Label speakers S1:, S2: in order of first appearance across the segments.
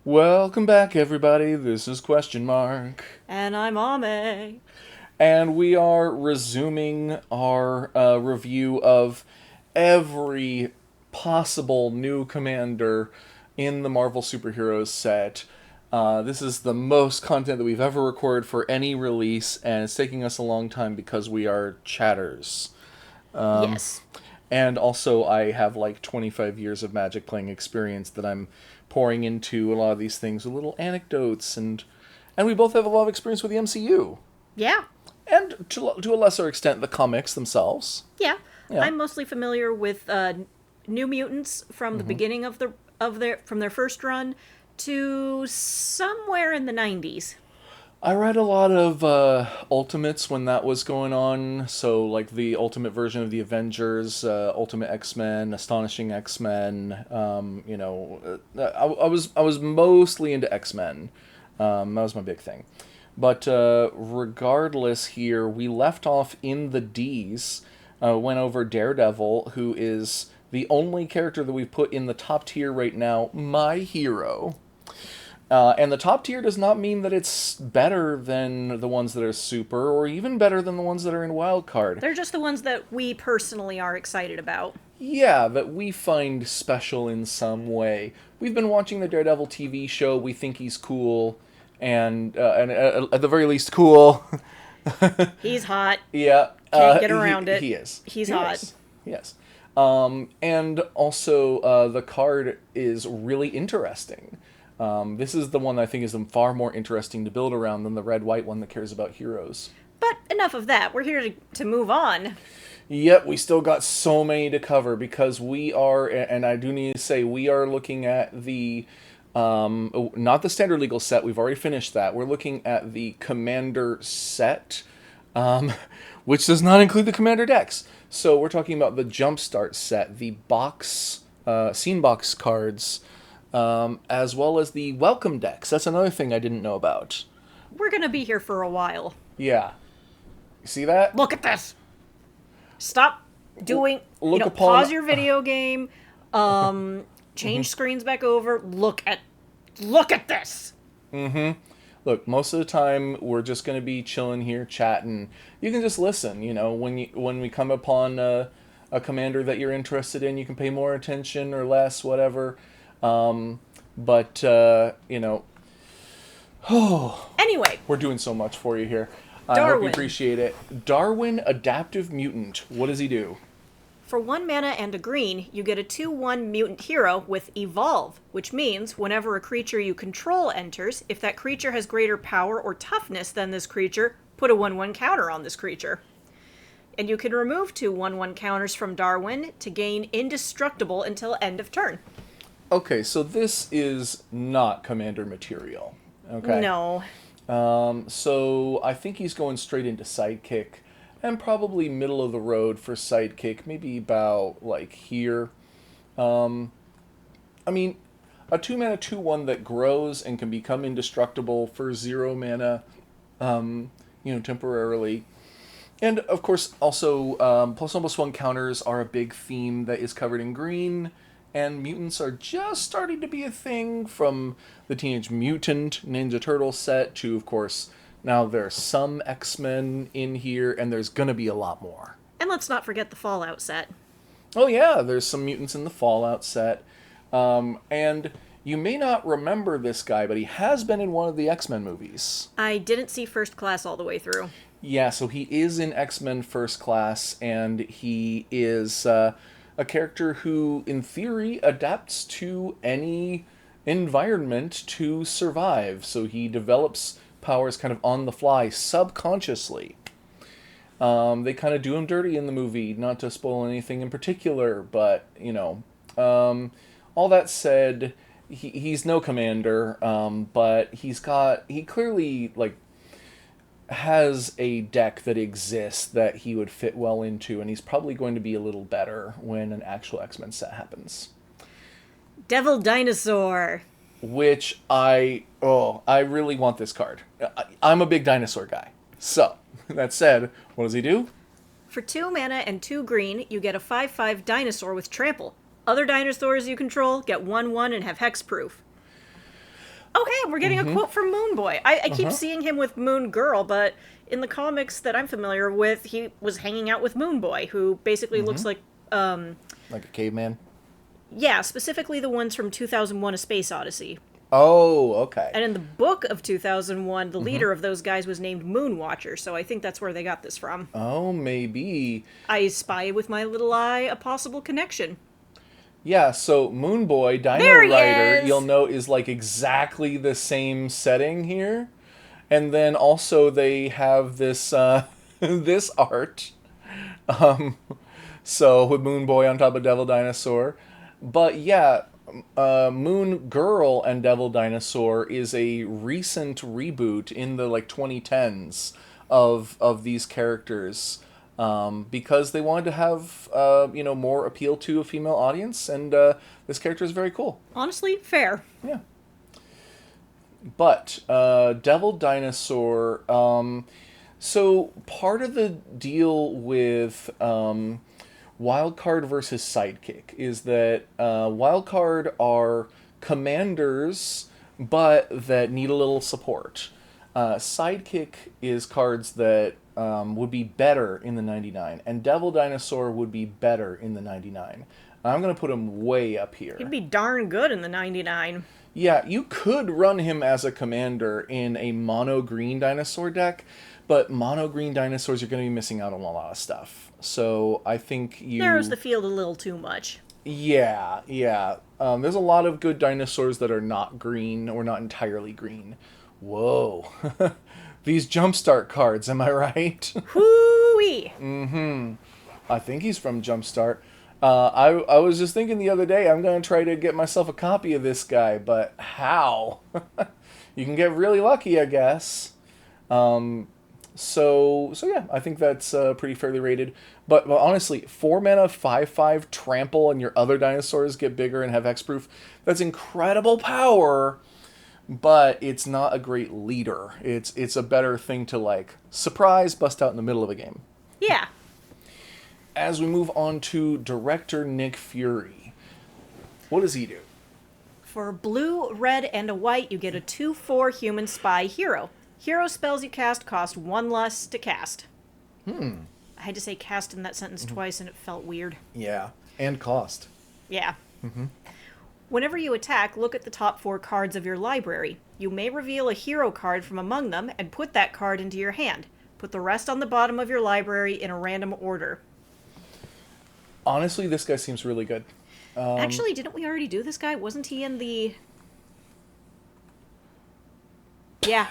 S1: Welcome back, everybody. This is Question Mark.
S2: And I'm Ame.
S1: And we are resuming our review of every possible new commander in the Marvel Super Heroes set. This is the most content that we've ever recorded for any release, and it's taking us a long time because we are chatters.
S2: Yes.
S1: And also, I have like 25 years of Magic playing experience that I'm pouring into a lot of these things with little anecdotes, and we both have a lot of experience with the MCU.
S2: Yeah.
S1: And to a lesser extent, the comics themselves.
S2: Yeah.
S1: Yeah.
S2: I'm mostly familiar with New Mutants from the beginning of their first run to somewhere in the 90s.
S1: I read a lot of Ultimates when that was going on. So, like the Ultimate version of the Avengers, Ultimate X-Men, Astonishing X-Men. I was mostly into X-Men. That was my big thing. But regardless, here we left off in the D's. Went over Daredevil, who is the only character that we've put in the top tier right now. My hero. And the top tier does not mean that it's better than the ones that are super, or even better than the ones that are in wildcard.
S2: They're just the ones that we personally are excited about.
S1: Yeah, that we find special in some way. We've been watching the Daredevil TV show. We think he's cool, and at the very least, cool.
S2: He's hot.
S1: Yeah,
S2: Can't get around it.
S1: He is.
S2: He's
S1: He
S2: hot.
S1: is. Yes. And also, the card is really interesting. This is the one that I think is far more interesting to build around than the red-white one that cares about heroes.
S2: But enough of that. We're here to move on.
S1: Yet we still got so many to cover because we are, and I do need to say, we are looking at the, not the standard legal set, we've already finished that. We're looking at the commander set, which does not include the commander decks. So we're talking about the Jumpstart set, the box, scene box cards, as well as the welcome decks. That's another thing I didn't know about.
S2: We're going to be here for a while.
S1: Yeah. You see that?
S2: Look at this. Stop doing,
S1: Look upon-
S2: pause your video game, change screens back over, look at this.
S1: Look, most of the time we're just going to be chilling here, chatting. You can just listen, when we come upon a commander that you're interested in, you can pay more attention or less, whatever.
S2: Anyway,
S1: We're doing so much for you here. I hope you
S2: Darwin.
S1: appreciate it. Darwin, Adaptive Mutant. What does he do?
S2: for 1 mana and a green, you get a 2/1 mutant hero with Evolve, which means whenever a creature you control enters, if that creature has greater power or toughness than this creature, put a 1/1 counter on this creature. And you can remove 2 1/1 counters from Darwin to gain Indestructible until end of turn.
S1: Okay, so this is not commander material. Okay.
S2: No.
S1: So I think he's going straight into Sidekick, and probably middle of the road for Sidekick, maybe about like here. I mean, a 2-mana 2/1 that grows and can become indestructible for 0 mana, temporarily. And of course, also +1/+1 counters are a big theme that is covered in green. And mutants are just starting to be a thing, from the Teenage Mutant Ninja Turtle set to, of course, now there's some X-Men in here, and there's gonna be a lot more.
S2: And let's not forget the Fallout set.
S1: Oh yeah, there's some mutants in the Fallout set. And you may not remember this guy, but he has been in one of the X-Men movies.
S2: I didn't see First Class all the way through.
S1: Yeah, so he is in X-Men First Class, and he is a character who, in theory, adapts to any environment to survive. So he develops powers kind of on the fly, subconsciously. They kind of do him dirty in the movie, not to spoil anything in particular, but, all that said, he's no commander, but he clearly, has a deck that exists that he would fit well into, and he's probably going to be a little better when an actual X-Men set happens.
S2: Devil Dinosaur.
S1: Which I really want this card. I'm a big dinosaur guy. So, that said, what does he do?
S2: For 2 mana and 2 green, you get a 5/5 dinosaur with trample. Other dinosaurs you control get 1/1 and have hexproof. Okay, we're getting a quote from Moon Boy. I keep seeing him with Moon Girl, but in the comics that I'm familiar with, he was hanging out with Moon Boy, who basically looks like,
S1: Like a caveman.
S2: yeah, specifically the ones from 2001: A Space Odyssey.
S1: Oh, okay.
S2: And in the book of 2001, the leader of those guys was named Moonwatcher, so I think that's where they got this from.
S1: Oh, maybe.
S2: I spy with my little eye a possible connection.
S1: Yeah, so Moon Boy, Dino
S2: There he
S1: Rider,
S2: is!
S1: you'll note is like exactly the same setting here. And then also they have this this art. Um, so with Moon Boy on top of Devil Dinosaur. But yeah, Moon Girl and Devil Dinosaur is a recent reboot in the like 2010s of these characters. Because they wanted to have more appeal to a female audience, and this character is very cool.
S2: Honestly, fair.
S1: Yeah. But Devil Dinosaur. So part of the deal with Wildcard versus Sidekick is that Wildcard are commanders, but that need a little support. Sidekick is cards that would be better in the 99, and Devil Dinosaur would be better in the 99. I'm going to put him way up here.
S2: He'd be darn good in the 99.
S1: Yeah, you could run him as a commander in a mono green dinosaur deck, but mono green dinosaurs, you're going to be missing out on a lot of stuff. So I think you...
S2: Narrows the field a little too much.
S1: Yeah. There's a lot of good dinosaurs that are not green or not entirely green. Whoa. These Jumpstart cards, am I right?
S2: Hoo-wee!
S1: I think he's from Jumpstart. I was just thinking the other day, I'm going to try to get myself a copy of this guy, but how? You can get really lucky, I guess. So yeah, I think that's pretty fairly rated. But honestly, 4 mana, 5/5 trample, and your other dinosaurs get bigger and have hexproof. That's incredible power, but it's not a great leader. It's a better thing to like surprise, bust out in the middle of a game.
S2: Yeah.
S1: As we move on to director Nick Fury, what does he do?
S2: For blue, red, and a white, you get a 2/4 human spy hero. Hero spells you cast cost 1 less to cast. I had to say cast in that sentence twice and it felt weird.
S1: Yeah, and cost.
S2: Yeah. Whenever you attack, look at the top 4 cards of your library. You may reveal a hero card from among them and put that card into your hand. Put the rest on the bottom of your library in a random order.
S1: Honestly, this guy seems really good.
S2: Actually, didn't we already do this guy? Wasn't he in the... Yeah.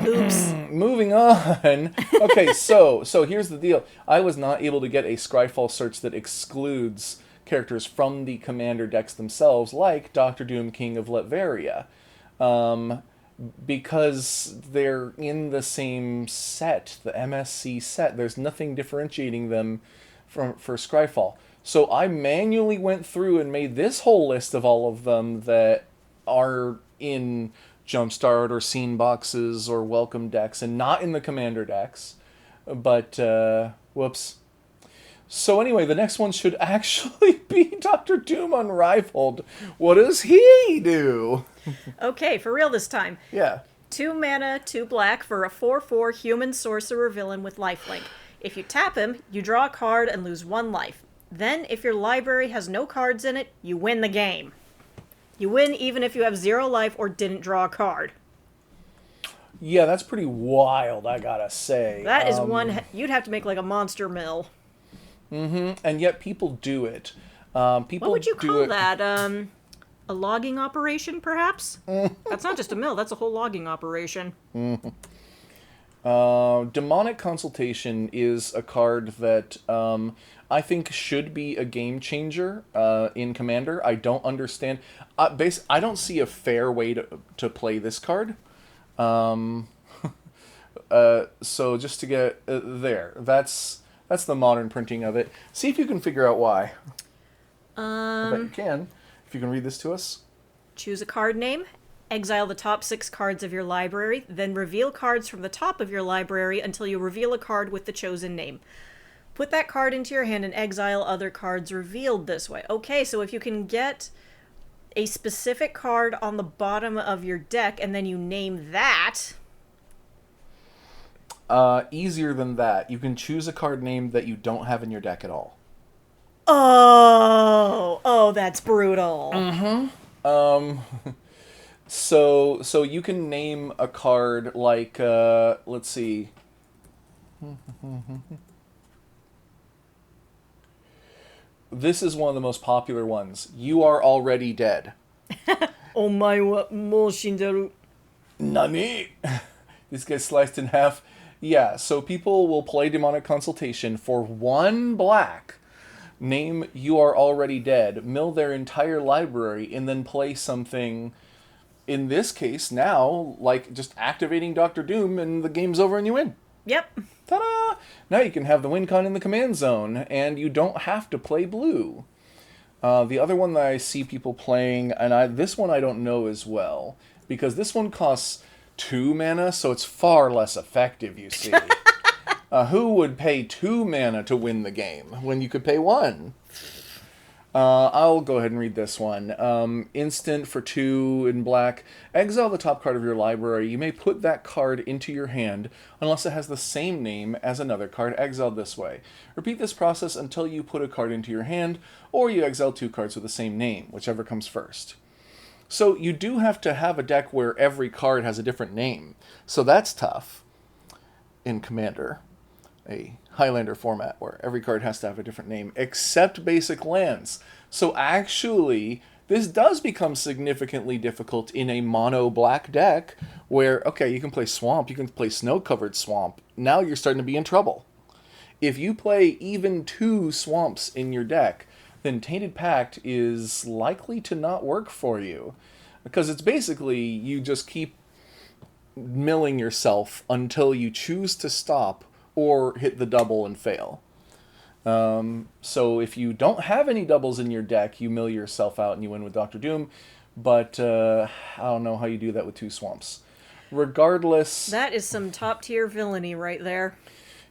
S2: Oops.
S1: Moving on. Okay, so here's the deal. I was not able to get a Scryfall search that excludes characters from the commander decks themselves, like Doctor Doom, King of Latveria, because they're in the same set, the MSC set. There's nothing differentiating them for Scryfall. So I manually went through and made this whole list of all of them that are in Jumpstart or Scene Boxes or Welcome decks and not in the commander decks. But, whoops. So anyway, the next one should actually be Doctor Doom Unrivaled. What does he do?
S2: Okay, for real this time.
S1: Yeah.
S2: 2 mana, 2 black for a 4/4 human sorcerer villain with lifelink. If you tap him, you draw a card and lose 1 life. Then, if your library has no cards in it, you win the game. You win even if you have 0 life or didn't draw a card.
S1: Yeah, that's pretty wild, I gotta say.
S2: That is one... You'd have to make like a monster mill.
S1: And yet people do it. People
S2: What would you
S1: do
S2: call
S1: it...
S2: that? A logging operation, perhaps? That's not just a mill, that's a whole logging operation.
S1: Demonic Consultation is a card that I think should be a game changer in Commander. I don't understand. I don't see a fair way to play this card. So just to get there, that's the modern printing of it. See if you can figure out why. I bet you can. If you can read this to us.
S2: Choose a card name, exile the top 6 cards of your library, then reveal cards from the top of your library until you reveal a card with the chosen name. Put that card into your hand and exile other cards revealed this way. Okay, so if you can get a specific card on the bottom of your deck, and then you name that.
S1: Easier than that. You can choose a card name that you don't have in your deck at all.
S2: Oh, that's brutal.
S1: So you can name a card like let's see. This is one of the most popular ones. You are already dead.
S2: Oh my, what more Shindaru?
S1: Nani? This gets sliced in half. Yeah, so people will play Demonic Consultation for 1 black, name You Are Already Dead, mill their entire library, and then play something, in this case now, like just activating Doctor Doom and the game's over and you win.
S2: Yep.
S1: Ta-da! Now you can have the win con in the command zone, and you don't have to play blue. The other one that I see people playing, and this one I don't know as well, because this one costs 2 mana, so it's far less effective, you see. Who would pay 2 mana to win the game when you could pay 1? I'll go ahead and read this one. Instant for 2 in black. Exile the top card of your library. You may put that card into your hand unless it has the same name as another card exiled this way. Repeat this process until you put a card into your hand, or you exile 2 cards with the same name, whichever comes first. So you do have to have a deck where every card has a different name. So that's tough in Commander, a Highlander format where every card has to have a different name, except basic lands. So actually, this does become significantly difficult in a mono black deck where, okay, you can play Swamp, you can play Snow-Covered Swamp. Now you're starting to be in trouble. If you play even 2 Swamps in your deck, then Tainted Pact is likely to not work for you. Because it's basically, you just keep milling yourself until you choose to stop or hit the double and fail. So if you don't have any doubles in your deck, you mill yourself out and you win with Doctor Doom. But I don't know how you do that with 2 Swamps. Regardless...
S2: That is some top-tier villainy right there.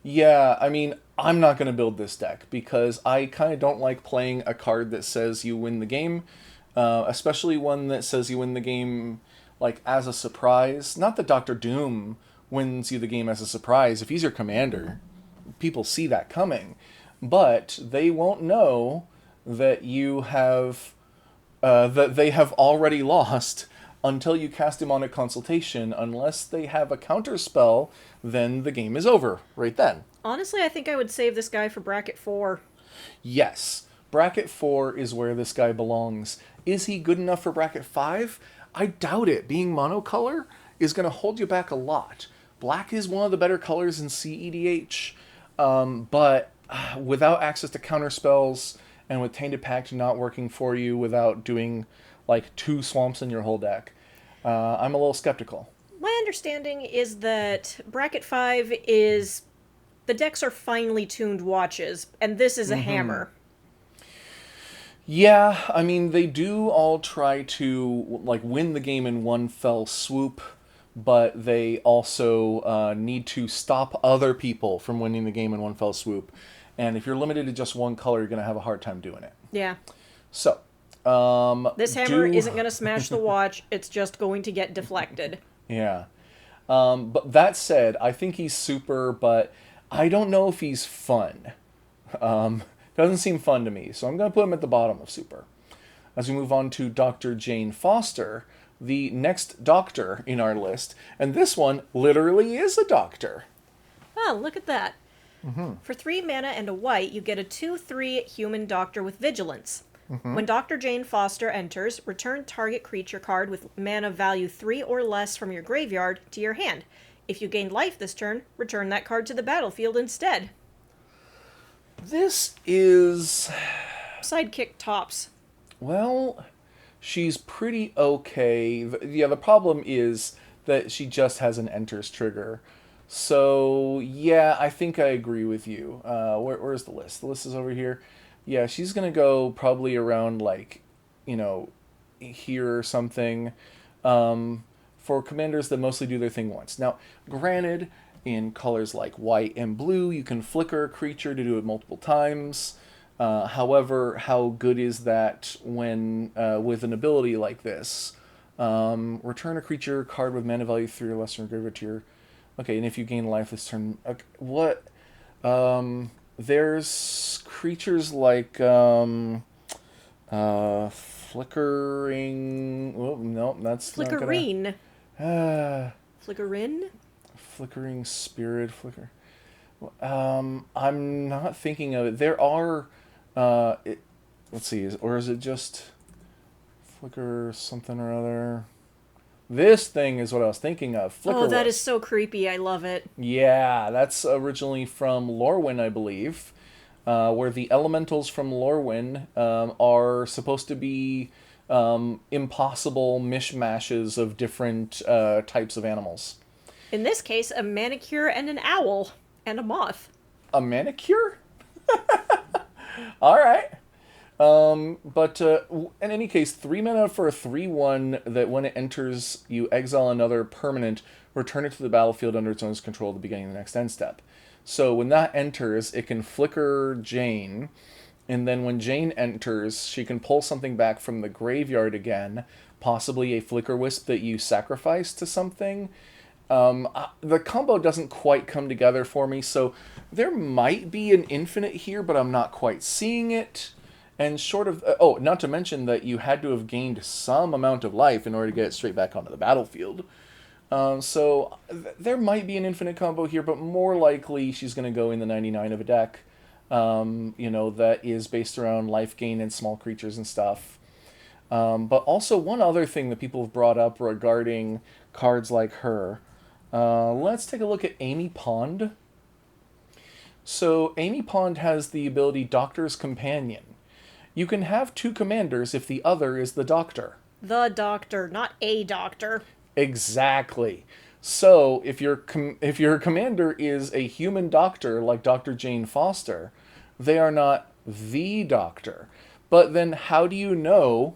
S1: Yeah, I mean, I'm not going to build this deck because I kind of don't like playing a card that says you win the game, especially one that says you win the game like as a surprise. Not that Doctor Doom wins you the game as a surprise. If he's your commander, people see that coming, but they won't know that you have that they have already lost until you cast Demonic Consultation. Unless they have a counter spell, then the game is over right then.
S2: Honestly, I think I would save this guy for bracket 4.
S1: Yes, bracket 4 is where this guy belongs. Is he good enough for bracket 5? I doubt it. Being monocolor is going to hold you back a lot. Black is one of the better colors in CEDH, but without access to counter spells and with Tainted Pact not working for you without doing like 2 Swamps in your whole deck, I'm a little skeptical.
S2: My understanding is that bracket 5 is... the decks are finely tuned watches, and this is a hammer.
S1: Yeah, I mean, they do all try to like win the game in one fell swoop, but they also need to stop other people from winning the game in one fell swoop. And if you're limited to just one color, you're going to have a hard time doing it.
S2: Yeah.
S1: So,
S2: this hammer isn't going to smash the watch, it's just going to get deflected.
S1: Yeah. But that said, I think he's super, but I don't know if he's fun. Doesn't seem fun to me, so I'm going to put him at the bottom of super. As we move on to Dr. Jane Foster, the next doctor in our list, and this one literally is a doctor.
S2: Oh, look at that. For 3 mana and a white, you get a 2/3 human doctor with vigilance. When Dr. Jane Foster enters, return target creature card with mana value 3 or less from your graveyard to your hand. If you gained life this turn, return that card to the battlefield instead.
S1: This is...
S2: Sidekick tops.
S1: Well, she's pretty okay. Yeah, the problem is that she just has an enters trigger. So, yeah, I think I agree with you. Where's the list? The list is over here. Yeah, she's going to go probably around, like, you know, here or something. For commanders that mostly do their thing once. Now, granted, in colors like white and blue, you can flicker a creature to do it multiple times. However, how good is that when with an ability like this? Return a creature card with mana value 3 or less from graveyard to your. Okay, and if you gain life this turn, okay, what? There's creatures like flickering. Oh no, that's not gonna.
S2: Flickerine.
S1: Uh,
S2: Flickerin?
S1: flickering spirit flicker. I'm not thinking of it. There are. Let's see, or is it just flicker something or other? This thing is what I was thinking of. Flicker
S2: Oh, that is
S1: Wisp.
S2: so creepy. I love it.
S1: Yeah, that's originally from Lorwyn, I believe, where the elementals from Lorwyn are supposed to be impossible mishmashes of different types of animals.
S2: In this case, a manicure and an owl. And a moth.
S1: A manicure? All right. But in any case, 3 mana for a 3/1 that when it enters, you exile another permanent, return it to the battlefield under its owner's control at the beginning of the next end step. So when that enters, it can flicker Jane, and then when Jane enters, she can pull something back from the graveyard again, possibly a flicker wisp that you sacrifice to something. The combo doesn't quite come together for me, so there might be an infinite here, but I'm not quite seeing it. And short of... not to mention that you had to have gained some amount of life in order to get it straight back onto the battlefield. There might be an infinite combo here, but more likely she's going to go in the 99 of a deck, that is based around life gain and small creatures and stuff. But also one other thing that people have brought up regarding cards like her. Let's take a look at Ame Pond. So Ame Pond has the ability Doctor's Companion. You can have two commanders if the other is the doctor.
S2: The doctor, not a doctor.
S1: Exactly. So if your commander is a human doctor like Dr. Jane Foster, they are not the doctor. But then how do you know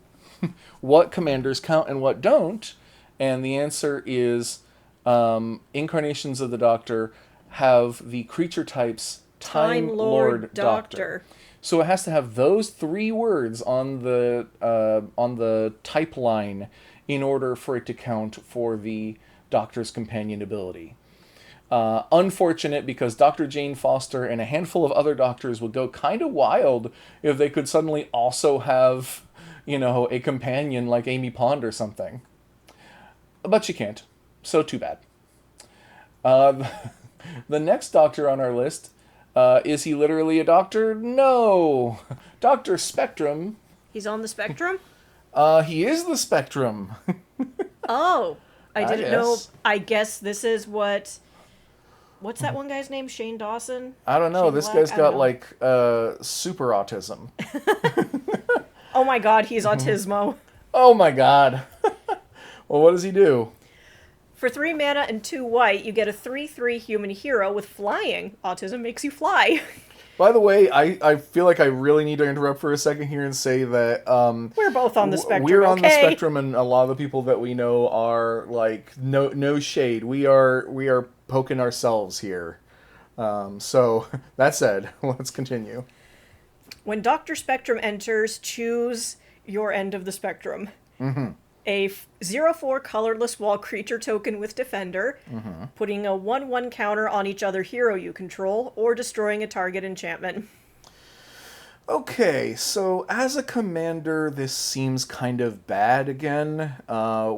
S1: what commanders count and what don't? And the answer is incarnations of the Doctor have the creature types Time Lord Doctor. So it has to have those 3 words on the type line in order for it to count for the Doctor's Companion ability. Unfortunate, because Dr. Jane Foster and a handful of other doctors would go kind of wild if they could suddenly also have, a companion like Ame Pond or something. But she can't. So too bad. The next doctor on our list, is he literally a doctor? No. Dr. Spectrum.
S2: He's on the spectrum?
S1: He is the Spectrum.
S2: Oh, I didn't know.
S1: guess.
S2: I guess this is what... What's that one guy's name? Shane Dawson?
S1: I don't know.
S2: Shane
S1: This
S2: Black?
S1: guy's
S2: I don't
S1: got,
S2: know.
S1: super autism.
S2: Oh my god, he's Autismo.
S1: Oh my god. Well, what does he do?
S2: For 3 mana and 2 white, you get a 3/3 human hero with flying. Autism makes you fly.
S1: By the way, I feel like I really need to interrupt for a second here and say that
S2: We're both on the spectrum,
S1: we're on the
S2: okay?
S1: spectrum, and a lot of the people that we know are like no shade. We are poking ourselves here. So that said, let's continue.
S2: When Dr. Spectrum enters, choose your end of the spectrum.
S1: Mm-hmm.
S2: A 0/4 colorless wall creature token with Defender, putting a 1/1 counter on each other hero you control, or destroying a target enchantment.
S1: Okay, so as a commander, this seems kind of bad again. I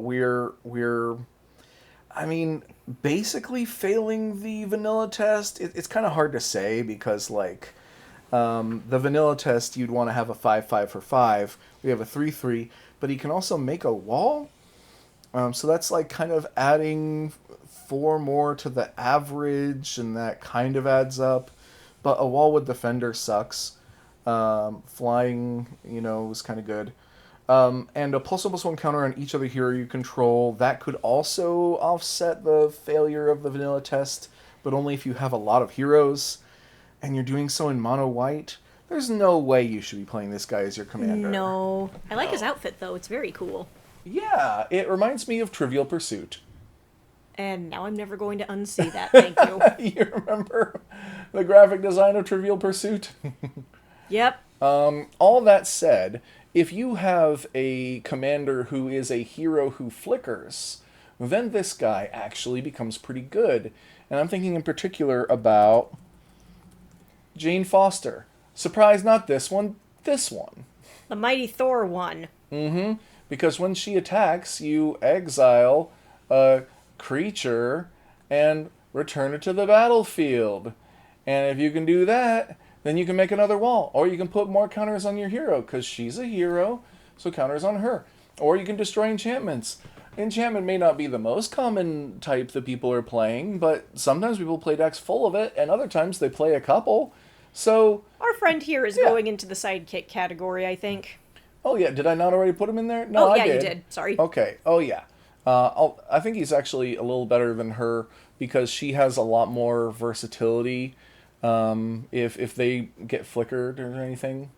S1: mean, basically failing the vanilla test. It's kind of hard to say because, like, the vanilla test, you'd want to have a 5/5 for 5. We have a 3/3, but he can also make a wall. So that's like kind of adding 4 more to the average, and that kind of adds up. But a wall with Defender sucks. Flying, is kind of good. And a +1/+1 counter on each other hero you control. That could also offset the failure of the vanilla test, but only if you have a lot of heroes, and you're doing so in mono white. There's no way you should be playing this guy as your commander.
S2: No. I like his outfit, though. It's very cool.
S1: Yeah, it reminds me of Trivial Pursuit.
S2: And now I'm never going to unsee that, thank you.
S1: You remember the graphic design of Trivial Pursuit?
S2: Yep.
S1: All that said, if you have a commander who is a hero who flickers, then this guy actually becomes pretty good. And I'm thinking in particular about Jane Foster. Surprise, not this one, this one.
S2: The Mighty Thor one.
S1: Because when she attacks, you exile a creature and return it to the battlefield. And if you can do that, then you can make another wall. Or you can put more counters on your hero, because she's a hero, so counters on her. Or you can destroy enchantments. Enchantment may not be the most common type that people are playing, but sometimes people play decks full of it, and other times they play a couple. So,
S2: Our friend here is
S1: Yeah.
S2: going into the sidekick category, I think.
S1: oh yeah, did I not already put him in there? No,
S2: Oh,
S1: I
S2: yeah,
S1: did.
S2: you did. Sorry.
S1: Okay. Oh yeah. I think he's actually a little better than her because she has a lot more versatility. If they get flickered or anything.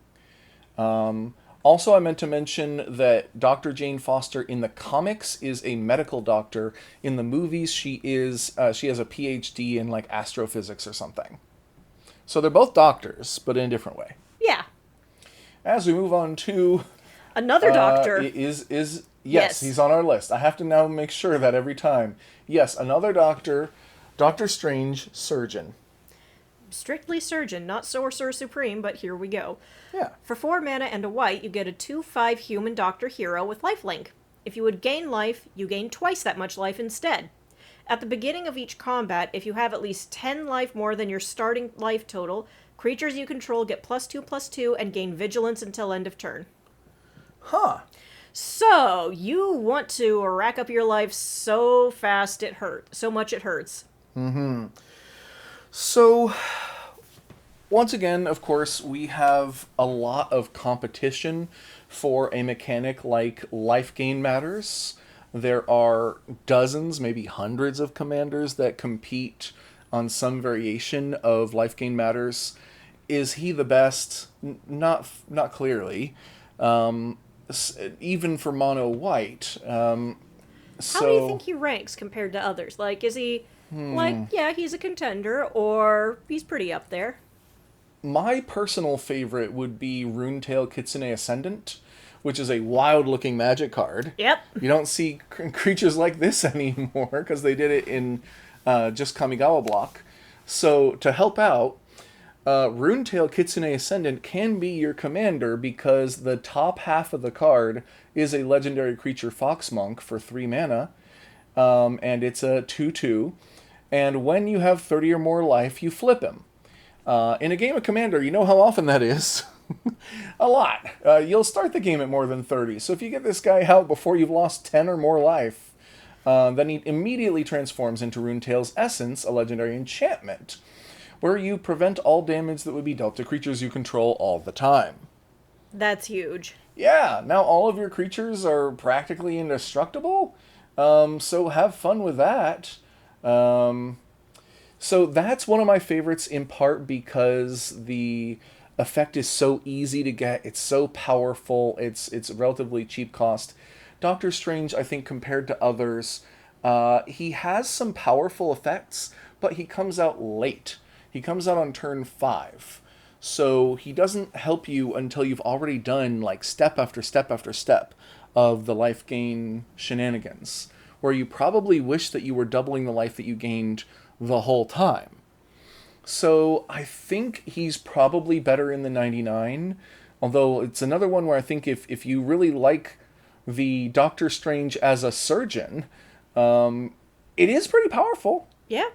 S1: Also, I meant to mention that Dr. Jane Foster in the comics is a medical doctor. In the movies, she has a PhD in like astrophysics or something. So they're both doctors, but in a different way.
S2: Yeah.
S1: As we move on to
S2: Another doctor.
S1: is yes,
S2: Yes.
S1: he's on our list. I have to now make sure that every time. Yes, another doctor, Doctor Strange, surgeon.
S2: Strictly surgeon, not sorcerer supreme, but here we go.
S1: Yeah.
S2: For 4 mana and a white, you get a 2/5 human doctor hero with lifelink. If you would gain life, you gain twice that much life instead. At the beginning of each combat, if you have at least 10 life more than your starting life total, creatures you control get +2/+2 and gain vigilance until end of turn.
S1: Huh.
S2: So, you want to rack up your life so fast it hurts. So much it hurts.
S1: So, once again, of course, we have a lot of competition for a mechanic like life gain matters. There are dozens, maybe hundreds of commanders that compete on some variation of life gain matters. Is he the best? Not clearly. Even for mono white.
S2: How do you think he ranks compared to others? Like, is he, yeah, he's a contender, or he's pretty up there?
S1: My personal favorite would be Runetail Kitsune Ascendant, which is a wild-looking magic card.
S2: Yep.
S1: You don't see creatures like this anymore because they did it in just Kamigawa block. So to help out, Runetail Kitsune Ascendant can be your commander because the top half of the card is a legendary creature Fox Monk for 3 mana, and it's a 2/2. And when you have 30 or more life, you flip him. In a game of Commander, you know how often that is. A lot. You'll start the game at more than 30. So if you get this guy out before you've lost 10 or more life, then he immediately transforms into Runetail's Essence, a legendary enchantment, where you prevent all damage that would be dealt to creatures you control all the time.
S2: That's huge.
S1: Yeah, now all of your creatures are practically indestructible, so have fun with that. So that's one of my favorites in part because the effect is so easy to get, it's so powerful, it's relatively cheap cost. Doctor Strange, I think, compared to others, he has some powerful effects, but he comes out late. He comes out on turn 5. So he doesn't help you until you've already done like step after step after step of the life gain shenanigans, where you probably wish that you were doubling the life that you gained the whole time. So I think he's probably better in the 99, although it's another one where I think if you really like the Doctor Strange as a surgeon, it is pretty powerful.
S2: Yeah.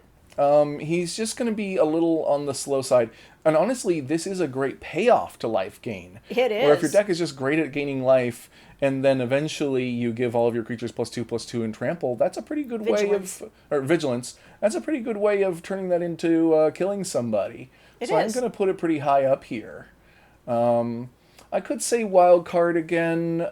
S1: He's just going to be a little on the slow side. And honestly, this is a great payoff to life gain.
S2: It is.
S1: Where if your deck is just great at gaining life, and then eventually you give all of your creatures +2/+2 and trample, that's a pretty good
S2: Vigilance.
S1: way of... Or vigilance. That's a pretty good way of turning that into killing somebody.
S2: It
S1: so I'm
S2: is.
S1: going to put it pretty high up here. I could say wild card again,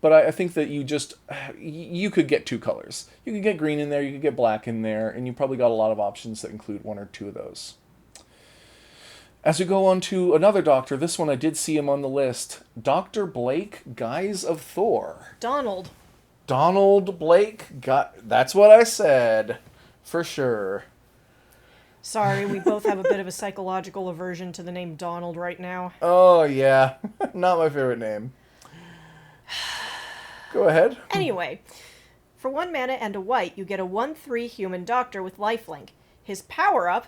S1: but I think that you could get 2 colors. You could get green in there, you could get black in there, and you probably got a lot of options that include 1 or 2 of those. As we go on to another doctor, this one I did see him on the list. Dr. Blake, Guise of Thor.
S2: Donald.
S1: Donald Blake, that's what I said, for sure.
S2: Sorry, we both have a bit of a psychological aversion to the name Donald right now.
S1: Oh, yeah. Not my favorite name. Go ahead.
S2: Anyway, for 1 mana and a white, you get a 1/3 human doctor with lifelink. His power up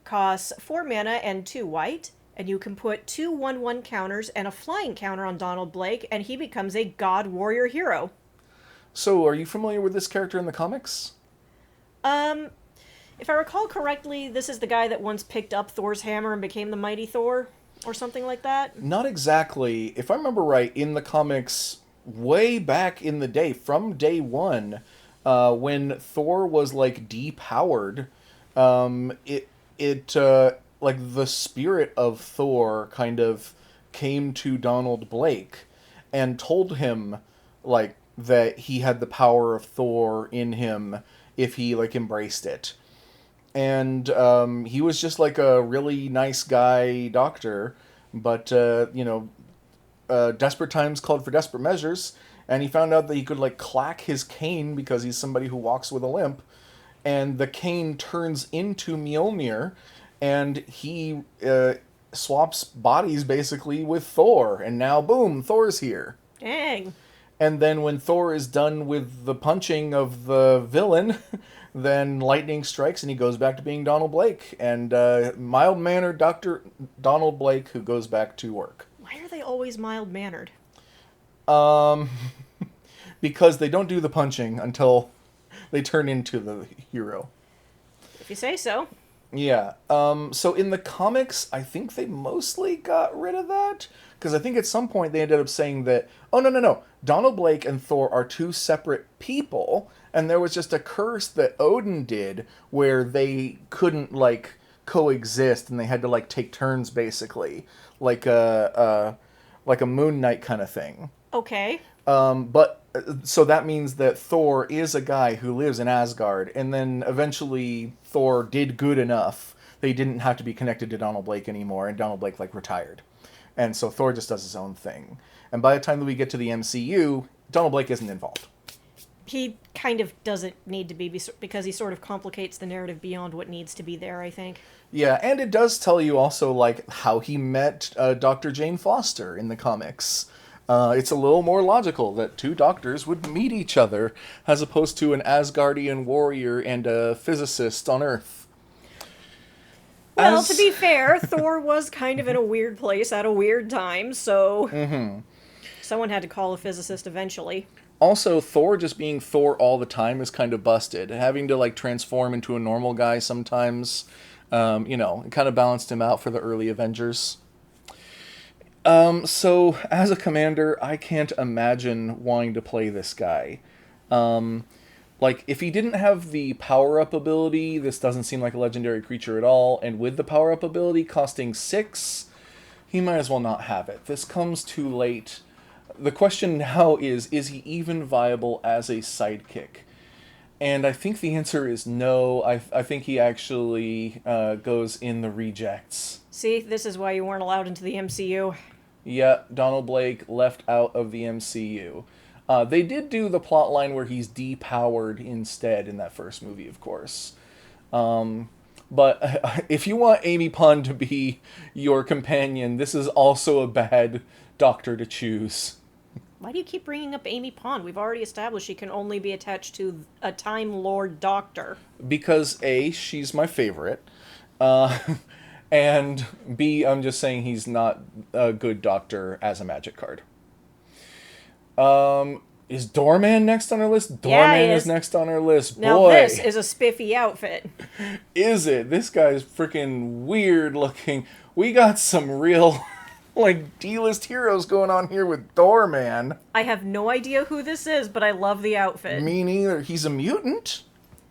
S2: costs 4 mana and 2 white, and you can put 2/1/1 counters and a flying counter on Donald Blake, and he becomes a god warrior hero.
S1: So, are you familiar with this character in the comics?
S2: Um, if I recall correctly, this is the guy that once picked up Thor's hammer and became the mighty Thor, or something like that.
S1: Not exactly. If I remember right, in the comics, way back in the day, from day one, when Thor was like depowered, like the spirit of Thor kind of came to Donald Blake and told him like that he had the power of Thor in him if he like embraced it. And he was just like a really nice guy doctor, but desperate times called for desperate measures, and he found out that he could like clack his cane because he's somebody who walks with a limp, and the cane turns into Mjolnir, and he swaps bodies basically with Thor, and now boom, Thor's here.
S2: Dang.
S1: And then when Thor is done with the punching of the villain, then lightning strikes and he goes back to being Donald Blake, and mild-mannered Dr. Donald Blake who goes back to work.
S2: Why are they always mild-mannered?
S1: Because they don't do the punching until they turn into the hero.
S2: If you say so.
S1: Yeah. So in the comics, I think they mostly got rid of that. Because I think at some point they ended up saying that, oh, no. Donald Blake and Thor are two separate people. And there was just a curse that Odin did where they couldn't, like, coexist. And they had to, like, take turns, basically. Like a Moon Knight kind of thing.
S2: Okay.
S1: So that means that Thor is a guy who lives in Asgard, and then eventually Thor did good enough. They didn't have to be connected to Donald Blake anymore, and Donald Blake, like, retired. And so Thor just does his own thing. And by the time that we get to the MCU, Donald Blake isn't involved.
S2: He kind of doesn't need to be because he sort of complicates the narrative beyond what needs to be there, I think.
S1: Yeah, and it does tell you also, like, how he met Dr. Jane Foster in the comics. It's a little more logical that two doctors would meet each other, as opposed to an Asgardian warrior and a physicist on Earth.
S2: Well, to be fair, Thor was kind of in a weird place at a weird time, so someone had to call a physicist eventually.
S1: Also, Thor just being Thor all the time is kind of busted. Having to, like, transform into a normal guy sometimes, it kind of balanced him out for the early Avengers. So, as a commander, I can't imagine wanting to play this guy. Like, if he didn't have the power-up ability, this doesn't seem like a legendary creature at all, and with the power-up ability costing 6, he might as well not have it. This comes too late. The question now is he even viable as a sidekick? And I think the answer is no. I think he actually goes in the rejects.
S2: See, this is why you weren't allowed into the MCU.
S1: Yeah, Donald Blake left out of the MCU. They did do the plot line where he's depowered instead in that first movie, of course. But if you want Amy Pond to be your companion, this is also a bad doctor to choose.
S2: Why do you keep bringing up Amy Pond? We've already established she can only be attached to a Time Lord doctor.
S1: Because A, she's my favorite. And B, I'm just saying he's not a good doctor as a magic card. Is Doorman next on our list? Doorman is next on our list.
S2: Now
S1: Boy,
S2: this is a spiffy outfit.
S1: Is it? This guy's freaking weird looking. We got some real, like, D-list heroes going on here with Doorman.
S2: I have no idea who this is, but I love the outfit.
S1: Me neither. He's a mutant?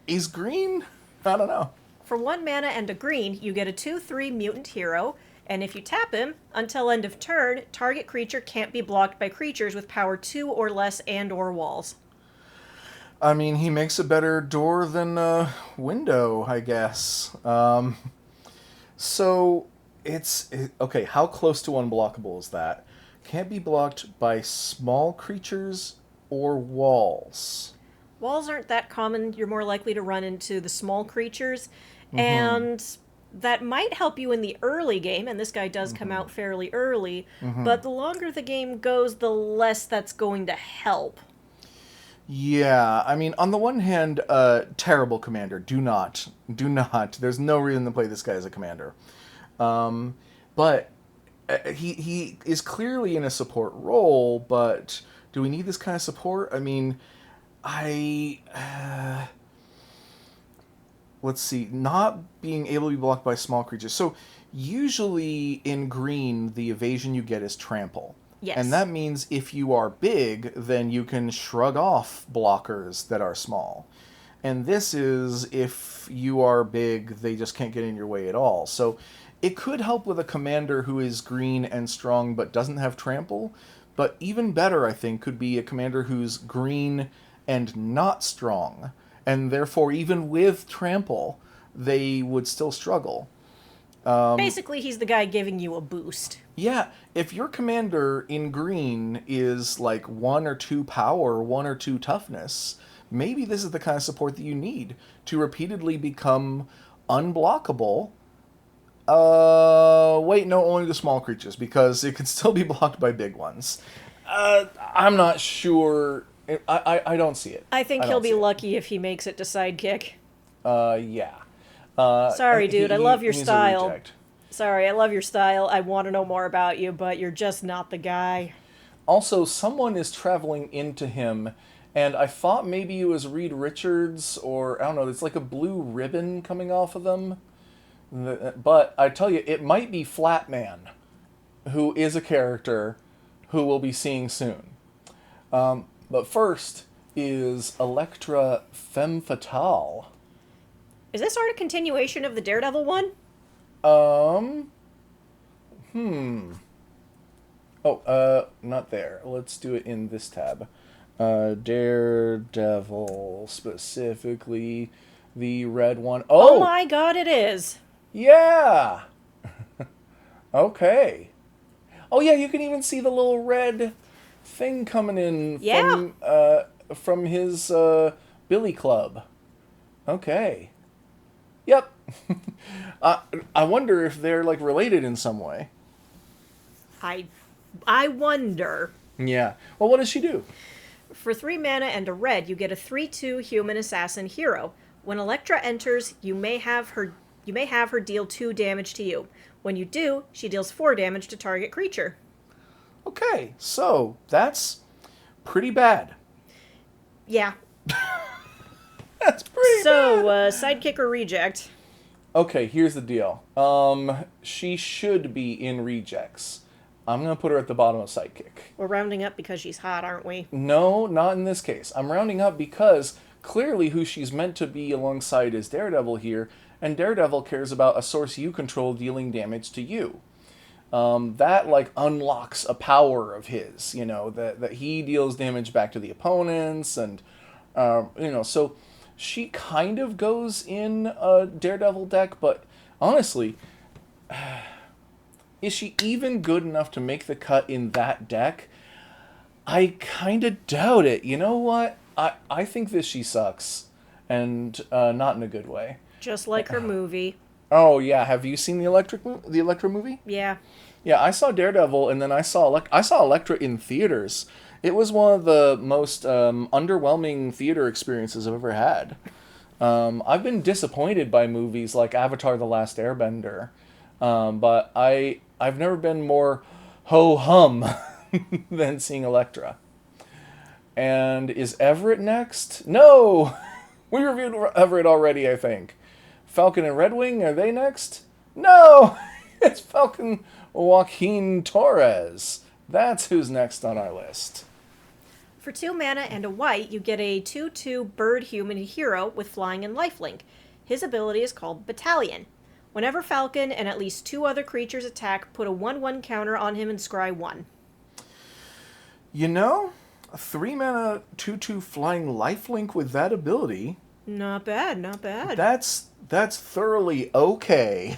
S1: He's green? I don't know.
S2: For 1 mana and a green, you get a 2/3 mutant hero, and if you tap him, until end of turn, target creature can't be blocked by creatures with power 2 or less and/or walls.
S1: I mean, he makes a better door than a window, I guess. So, okay, how close to unblockable is that? Can't be blocked by small creatures or walls.
S2: Walls aren't that common. You're more likely to run into the small creatures. And that might help you in the early game, and this guy does come out fairly early, but the longer the game goes, the less that's going to help.
S1: Yeah, I mean, on the one hand, terrible commander. Do not. Do not. There's no reason to play this guy as a commander. But he is clearly in a support role, but do we need this kind of support? I mean, I... let's see. Not being able to be blocked by small creatures. So, usually in green, the evasion you get is trample.
S2: Yes.
S1: And that means if you are big, then you can shrug off blockers that are small. And this is if you are big, they just can't get in your way at all. So it could help with a commander who is green and strong but doesn't have trample. But even better, I think, could be a commander who's green and not strong. And therefore, even with trample, they would still struggle.
S2: Basically, he's the guy giving you a boost.
S1: Yeah, if your commander in green is like 1 or 2 power, 1 or 2 toughness, maybe this is the kind of support that you need to repeatedly become unblockable. Wait, no, only the small creatures, because it can still be blocked by big ones. I'm not sure. I don't see it.
S2: I think he'll be lucky if he makes it to sidekick.
S1: Yeah.
S2: Sorry, dude, I love your
S1: he's a
S2: style.
S1: reject.
S2: Sorry, I love your style. I want to know more about you, but you're just not the guy.
S1: Also, someone is traveling into him, and I thought maybe it was Reed Richards, or I don't know, it's like a blue ribbon coming off of them. But I tell you, it might be Flatman, who is a character who we'll be seeing soon. But first is Electra Femme Fatale.
S2: Is this sort of continuation of the Daredevil one?
S1: Not there. Let's do it in this tab. Daredevil, specifically the red one.
S2: Oh my god, it is.
S1: Yeah! Okay. Oh yeah, you can even see the little red thing coming in from his billy club. Okay. Yep. I wonder if they're like related in some way.
S2: I wonder.
S1: Yeah. Well, what does she do?
S2: For 3 mana and a red, you get a 3/2 human assassin hero. When Electra enters, you may have her deal 2 damage to you. When you do, she deals 4 damage to target creature.
S1: Okay, so that's pretty bad.
S2: Yeah.
S1: That's pretty bad.
S2: Sidekick or reject?
S1: Okay, here's the deal. She should be in rejects. I'm going to put her at the bottom of sidekick.
S2: We're rounding up because she's hot, aren't we?
S1: No, not in this case. I'm rounding up because clearly who she's meant to be alongside is Daredevil here, and Daredevil cares about a source you control dealing damage to you. That like unlocks a power of his, that he deals damage back to the opponents, and so she kind of goes in a Daredevil deck, but honestly, is she even good enough to make the cut in that deck? I kind of doubt it. You know what? I think she sucks, and not in a good way.
S2: Just like her movie.
S1: Oh yeah, have you seen the Electra movie?
S2: Yeah.
S1: Yeah, I saw Daredevil, and then I saw Electra in theaters. It was one of the most underwhelming theater experiences I've ever had. I've been disappointed by movies like Avatar: The Last Airbender, but I've never been more ho-hum than seeing Electra. And is Everett next? No! We reviewed Everett already, I think. Falcon and Redwing, are they next? No! It's Falcon Joaquin Torres. That's who's next on our list.
S2: For 2 mana and a white, you get a 2/2 bird human hero with flying and lifelink. His ability is called Battalion. Whenever Falcon and at least 2 other creatures attack, put a 1/1 counter on him and scry 1.
S1: A 3 mana 2/2 flying lifelink with that ability.
S2: Not bad, not bad.
S1: That's thoroughly okay.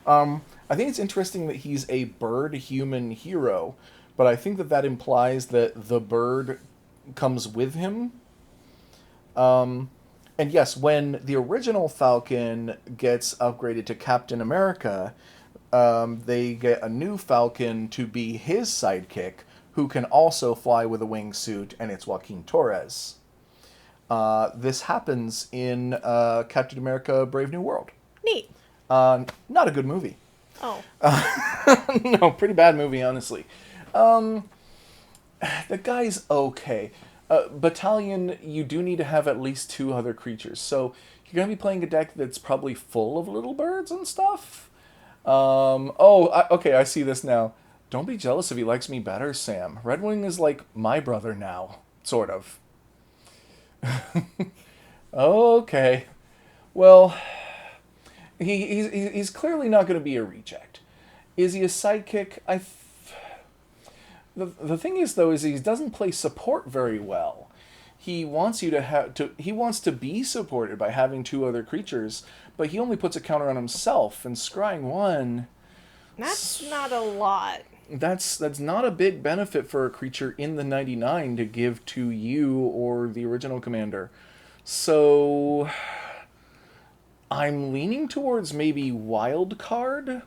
S1: I think it's interesting that he's a bird human hero, but I think that implies that the bird comes with him. And And yes, when the original Falcon gets upgraded to Captain America, they get a new Falcon to be his sidekick, who can also fly with a wingsuit, and it's Joaquin Torres. This happens in Captain America: Brave New World.
S2: Neat.
S1: Not a good movie.
S2: Oh.
S1: No, pretty bad movie, honestly. The guy's okay. Battalion, you do need to have at least 2 other creatures. So you're going to be playing a deck that's probably full of little birds and stuff. Okay, I see this now. Don't be jealous if he likes me better, Sam. Redwing is like my brother now. Sort of. Okay. Well, he's clearly not going to be a reject. Is he a sidekick? The thing is, though, is he doesn't play support very well. He wants you to he wants to be supported by having 2 other creatures, but he only puts a counter on himself, and scrying 1.
S2: That's not a lot.
S1: That's not a big benefit for a creature in the 99 to give to you or the original commander. So I'm leaning towards maybe wild card.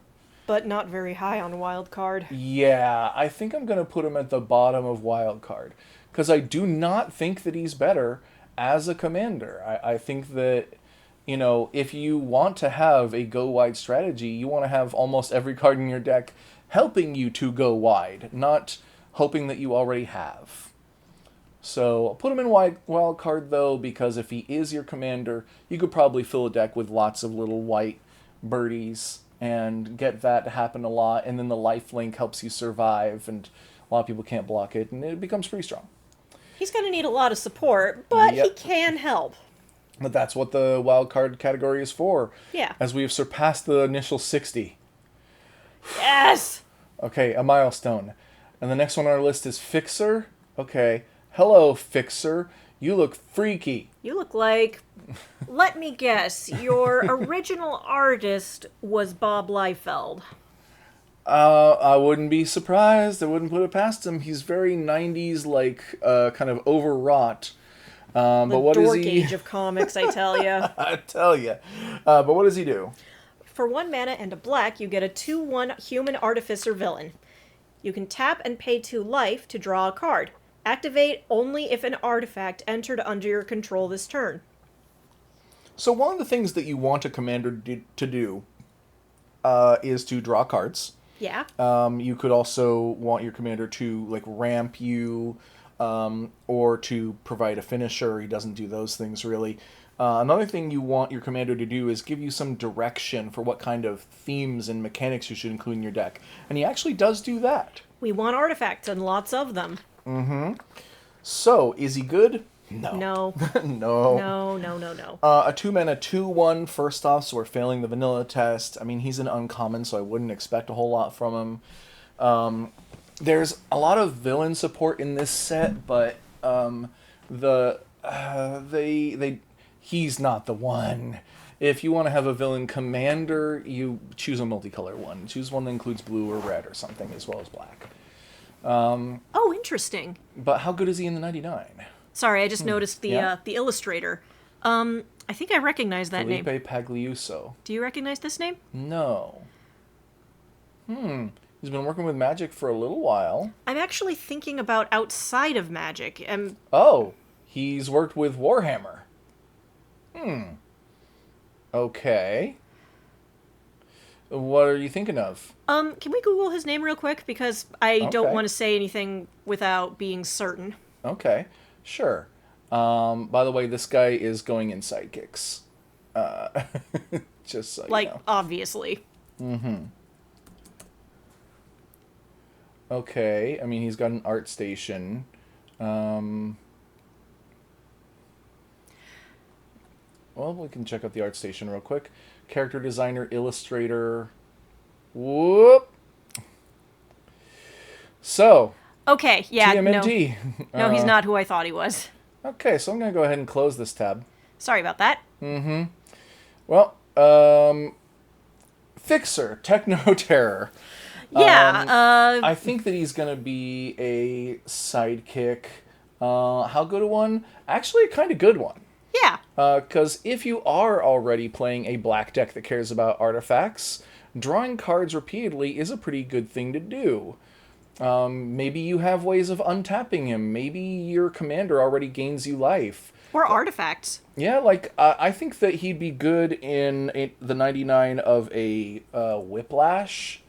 S2: But not very high on wild card.
S1: Yeah, I think I'm going to put him at the bottom of wild card. Because I do not think that he's better as a commander. I think that, if you want to have a go wide strategy, you want to have almost every card in your deck helping you to go wide, not hoping that you already have. So I'll put him in wild card, though, because if he is your commander, you could probably fill a deck with lots of little white birdies and get that to happen a lot, and then the lifelink helps you survive, and a lot of people can't block it, and it becomes pretty strong.
S2: He's going to need a lot of support, but
S1: Yep.
S2: he can help.
S1: But that's what the wild card category is for.
S2: Yeah.
S1: As we have surpassed the initial 60.
S2: Yes!
S1: Okay, a milestone. And the next one on our list is Fixer. Okay. Hello, Fixer. You look freaky.
S2: You look like... Let me guess. Your original artist was Bob Liefeld.
S1: I wouldn't be surprised. I wouldn't put it past him. He's very 90s, kind of overwrought. But what is
S2: dork
S1: he?
S2: age of comics, I tell you.
S1: I tell you. But what does he do?
S2: For 1 mana and a black, you get a 2/1 human artificer villain. You can tap and pay 2 life to draw a card. Activate only if an artifact entered under your control this turn.
S1: So one of the things that you want a commander to do is to draw cards.
S2: Yeah.
S1: You could also want your commander to ramp you, or to provide a finisher. He doesn't do those things really. Another thing you want your commander to do is give you some direction for what kind of themes and mechanics you should include in your deck. And he actually does do that.
S2: We want artifacts and lots of them.
S1: Mm-hmm. So, is he good? No.
S2: No.
S1: No. A 2-mana 2/1 first off, so we're failing the vanilla test. I mean, he's an uncommon, so I wouldn't expect a whole lot from him. There's a lot of villain support in this set, but he's not the one. If you want to have a villain commander, you choose a multicolor one. Choose one that includes blue or red or something, as well as black.
S2: Oh, interesting.
S1: But how good is he in the 99?
S2: Sorry, I just noticed the
S1: Yeah?
S2: the illustrator. I think I recognize that
S1: Felipe
S2: name.
S1: Pagliuso.
S2: Do you recognize this name?
S1: No. He's been working with Magic for a little while.
S2: I'm actually thinking about outside of Magic.
S1: Oh, he's worked with Warhammer. Okay. What are you thinking of?
S2: Can we Google his name real quick? Because I don't
S1: Okay.
S2: want to say anything without being certain.
S1: Okay, sure. By the way, this guy is going in sidekicks. Just so you know.
S2: Obviously.
S1: Okay, I mean, he's got an art station. Well, we can check out the art station real quick. Character designer, illustrator. Whoop. So.
S2: Okay, yeah,
S1: TMNT.
S2: No, he's not who I thought he was.
S1: Okay, so I'm going to go ahead and close this tab.
S2: Sorry about that.
S1: Well, Fixer, Techno Terror.
S2: Yeah,
S1: I think that he's going to be a sidekick. How good a one? Actually, a kind of good one.
S2: Yeah.
S1: Because if you are already playing a black deck that cares about artifacts, drawing cards repeatedly is a pretty good thing to do. Maybe you have ways of untapping him. Maybe your commander already gains you life.
S2: Or artifacts.
S1: Yeah, like, I think that he'd be good in the 99 of a Whiplash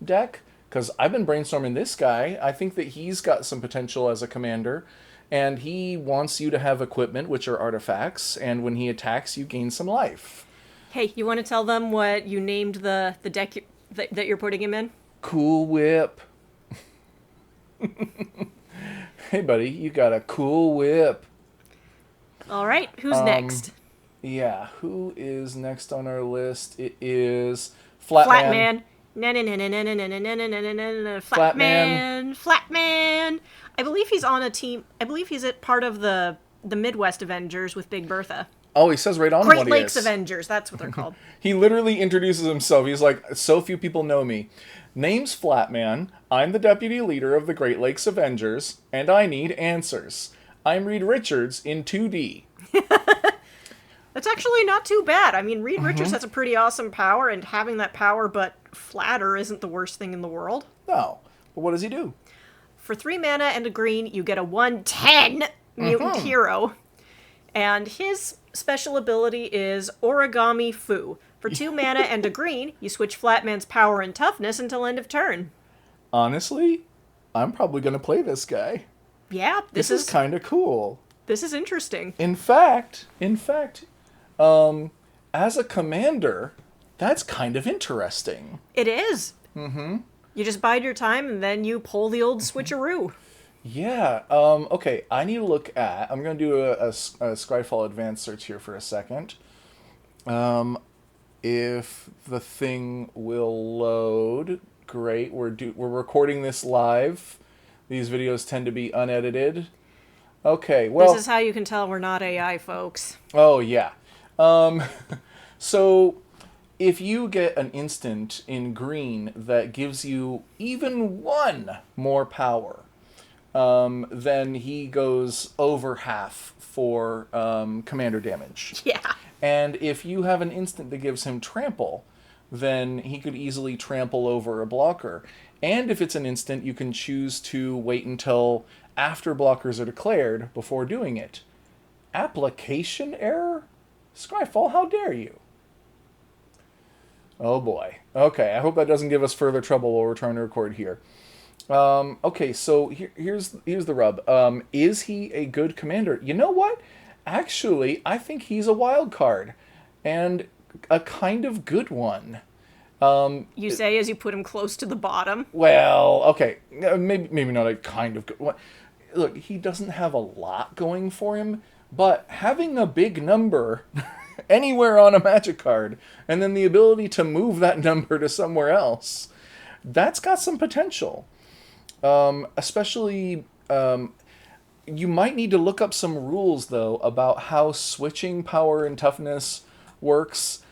S1: deck, because I've been brainstorming this guy. I think that he's got some potential as a commander, and he wants you to have equipment, which are artifacts, and when he attacks, you gain some life.
S2: Hey, you want to tell them what you named the deck that you're putting him in?
S1: Cool Whip. Hey, buddy, you got a cool whip.
S2: All right, who's next?
S1: Yeah, who is next on our list? It is Flatman.
S2: Flatman.
S1: Flatman.
S2: Flatman. I believe he's on a team. I believe he's at part of the Midwest Avengers with Big Bertha.
S1: Oh, he says right on
S2: Great
S1: what he
S2: Lakes
S1: is.
S2: Avengers. That's what they're called.
S1: He literally introduces himself. He's like, so few people know me. Name's Flatman. I'm the deputy leader of the Great Lakes Avengers, and I need answers. I'm Reed Richards in 2D.
S2: That's actually not too bad. I mean, Reed Richards has a pretty awesome power, and having that power but flatter isn't the worst thing in the world.
S1: No. But what does he do?
S2: For 3 mana and a green, you get a 1/10 mutant hero. And his special ability is Origami Fu. For 2 mana and a green, you switch Flatman's power and toughness until end of turn.
S1: Honestly, I'm probably going to play this guy.
S2: Yeah,
S1: This is kind of cool.
S2: This is interesting.
S1: In fact, as a commander, that's kind of interesting.
S2: It is. Mm-hmm. You just bide your time and then you pull the old switcheroo.
S1: Yeah. Okay, I need to look at... I'm going to do a Scryfall advanced search here for a second. If the thing will load... Great. We're recording this live. These videos tend to be unedited. Okay, well...
S2: This is how you can tell we're not AI, folks.
S1: Oh, yeah. So, if you get an instant in green that gives you even 1 more power, then he goes over half for commander damage.
S2: Yeah.
S1: And if you have an instant that gives him trample, then he could easily trample over a blocker. And if it's an instant, you can choose to wait until after blockers are declared before doing it. Application error? Scryfall, how dare you? Oh boy. Okay, I hope that doesn't give us further trouble while we're trying to record here. Okay, so here's the rub. Is he a good commander? You know what? Actually, I think he's a wild card. And a kind of good one.
S2: You say as you put him close to the bottom.
S1: Well, okay, maybe not a kind of good one. Look, he doesn't have a lot going for him, but having a big number anywhere on a Magic card, and then the ability to move that number to somewhere else, that's got some potential. Especially, you might need to look up some rules, though, about how switching power and toughness works.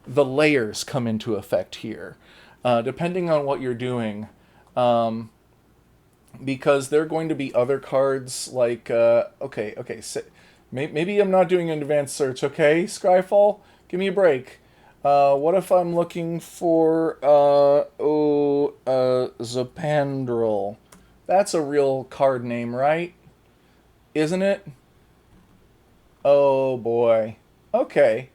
S1: The layers come into effect here, depending on what you're doing. Because there are going to be other cards like, maybe I'm not doing an advanced search, okay, Scryfall? Give me a break. What if I'm looking for, Zopandrel? That's a real card name, right? Isn't it? Oh, boy. Okay.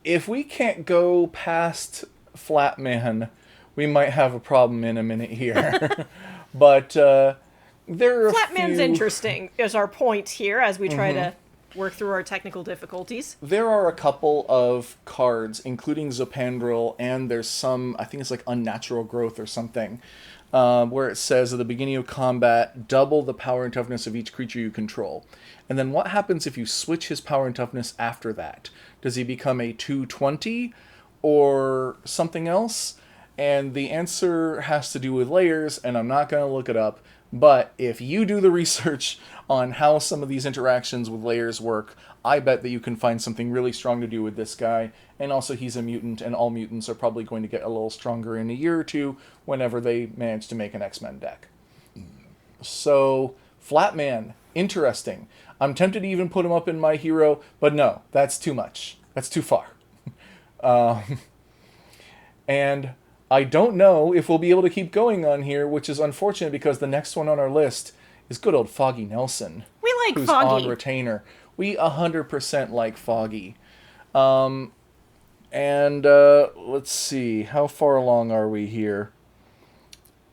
S1: If we can't go past Flatman, we might have a problem in a minute here. But there are
S2: Flatman's interesting is our point here as we try to work through our technical difficulties.
S1: There are a couple of cards, including Zopandrel, and there's some, I think it's like Unnatural Growth or something, where it says at the beginning of combat, double the power and toughness of each creature you control. And then what happens if you switch his power and toughness after that? Does he become a 220 or something else? And the answer has to do with layers, and I'm not going to look it up. But if you do the research on how some of these interactions with layers work, I bet that you can find something really strong to do with this guy. And also he's a mutant, and all mutants are probably going to get a little stronger in a year or two whenever they manage to make an X-Men deck. So, Flatman, Interesting. I'm tempted to even put him up in my hero, but no, that's too much. That's too far. And I don't know if we'll be able to keep going on here, which is unfortunate because the next one on our list is good old Foggy Nelson,
S2: We like
S1: who's
S2: Foggy.
S1: on retainer. We 100% like Foggy. And let's see, how far along are we here?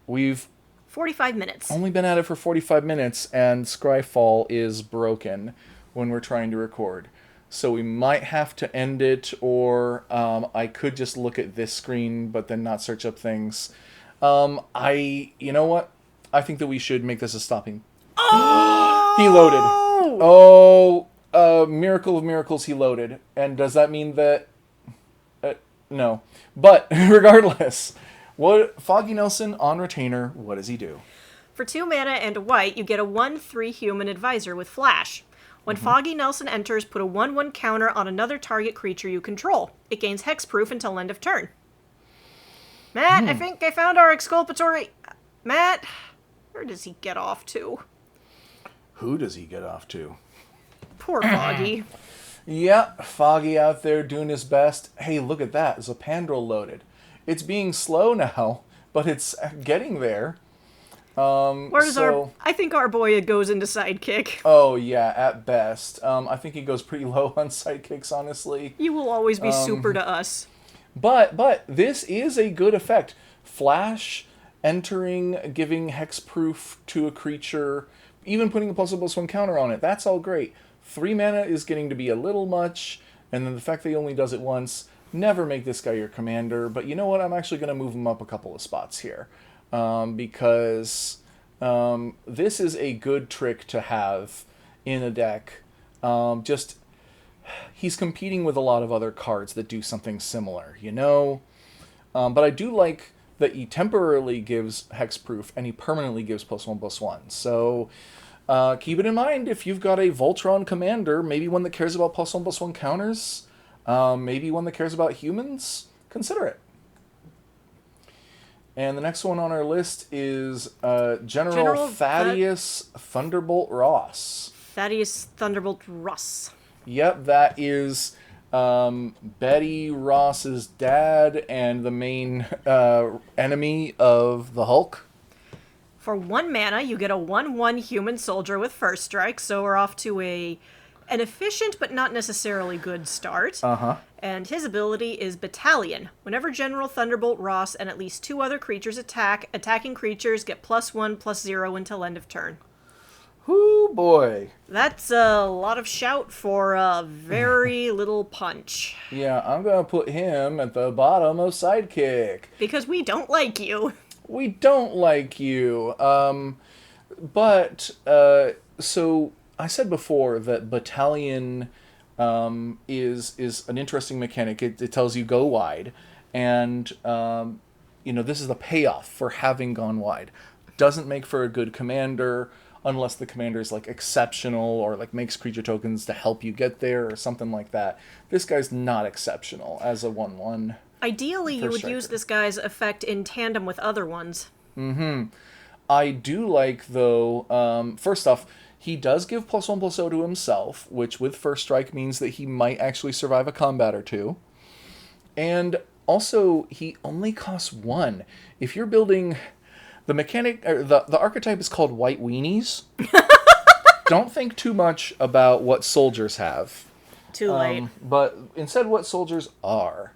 S1: We've
S2: 45 minutes.
S1: only been at it for 45 minutes, and Scryfall is broken when we're trying to record. So we might have to end it, or I could just look at this screen, but then not search up things. You know what? I think that we should make this a stopping.
S2: Oh!
S1: He loaded. Oh, miracle of miracles, he loaded. And does that mean that... no. But, regardless, what Foggy Nelson on retainer, what does he do?
S2: For 2 mana and a white, you get a 1/3 human advisor with Flash. When Foggy Nelson enters, put a 1/1 counter on another target creature you control. It gains hexproof until end of turn. Matt, I think I found our exculpatory... Matt, where does he get off to?
S1: Who does he get off to?
S2: Poor Foggy.
S1: Yeah, Foggy out there doing his best. Hey, look at that. Zapandrel loaded. It's being slow now, but it's getting there.
S2: Where's our... I think our boy goes into sidekick.
S1: Oh, yeah, at best. I think he goes pretty low on sidekicks, honestly.
S2: You will always be super to us.
S1: But this is a good effect. Flash entering, giving hexproof to a creature, even putting a +1/+1 counter on it. That's all great. 3 mana is getting to be a little much, and then the fact that he only does it once, never make this guy your commander. But you know what? I'm actually going to move him up a couple of spots here. Because this is a good trick to have in a deck. He's competing with a lot of other cards that do something similar, you know? But I do like that he temporarily gives hexproof and he permanently gives +1/+1. So keep it in mind if you've got a Voltron commander, maybe one that cares about +1/+1 counters, maybe one that cares about humans, consider it. And the next one on our list is General Thaddeus Thunderbolt Ross.
S2: Thaddeus Thunderbolt Ross.
S1: Yep, that is Betty Ross's dad and the main enemy of the Hulk.
S2: For 1 mana, you get a 1/1 human soldier with first strike, so we're off to an efficient but not necessarily good start. And his ability is Battalion. Whenever General Thunderbolt Ross and at least 2 other creatures attack, attacking creatures get +1/+0 until end of turn.
S1: Whoo boy.
S2: That's a lot of shout for a very little punch.
S1: Yeah, I'm going to put him at the bottom of Sidekick.
S2: Because we don't like you.
S1: We don't like you. So I said before that Battalion is an interesting mechanic. It tells you go wide, and this is the payoff for having gone wide. Doesn't make for a good commander unless the commander is like exceptional or like makes creature tokens to help you get there or something like that. This guy's not exceptional as a 1/1.
S2: Ideally, you would use this guy's effect in tandem with other ones.
S1: I do like, though, first off, he does give +1/+0 to himself, which with first strike means that he might actually survive a combat or two. And also, he only costs 1. If you're building the mechanic, or the archetype is called White Weenies. Don't think too much about what soldiers have.
S2: Too late.
S1: But instead what soldiers are.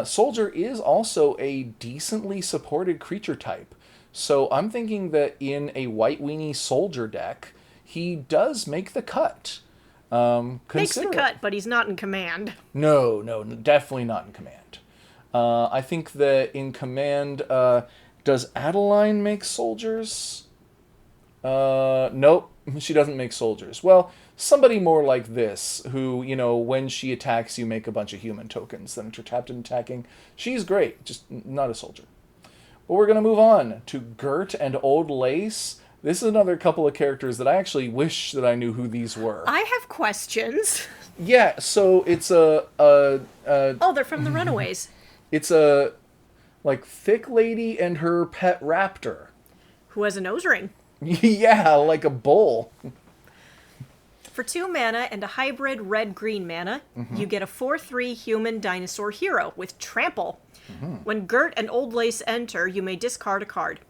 S1: Soldier is also a decently supported creature type. So I'm thinking that in a White Weenie soldier deck, he does make the cut.
S2: Makes the cut, but he's not in command.
S1: No, definitely not in command. I think that in command, does Adeline make soldiers? Nope, she doesn't make soldiers. Well, somebody more like this, who, when she attacks, you make a bunch of human tokens. Then if you're tapped and attacking, she's great, just not a soldier. But we're going to move on to Gert and Old Lace. This is another couple of characters that I actually wish that I knew who these were.
S2: I have questions.
S1: Yeah, so it's
S2: oh, they're from the Runaways.
S1: It's a, thick lady and her pet raptor.
S2: Who has a nose ring.
S1: Yeah, like a bull.
S2: For 2 mana and a hybrid red-green mana, you get a 4/3 human dinosaur hero with Trample. When Gert and Old Lace enter, you may discard a card.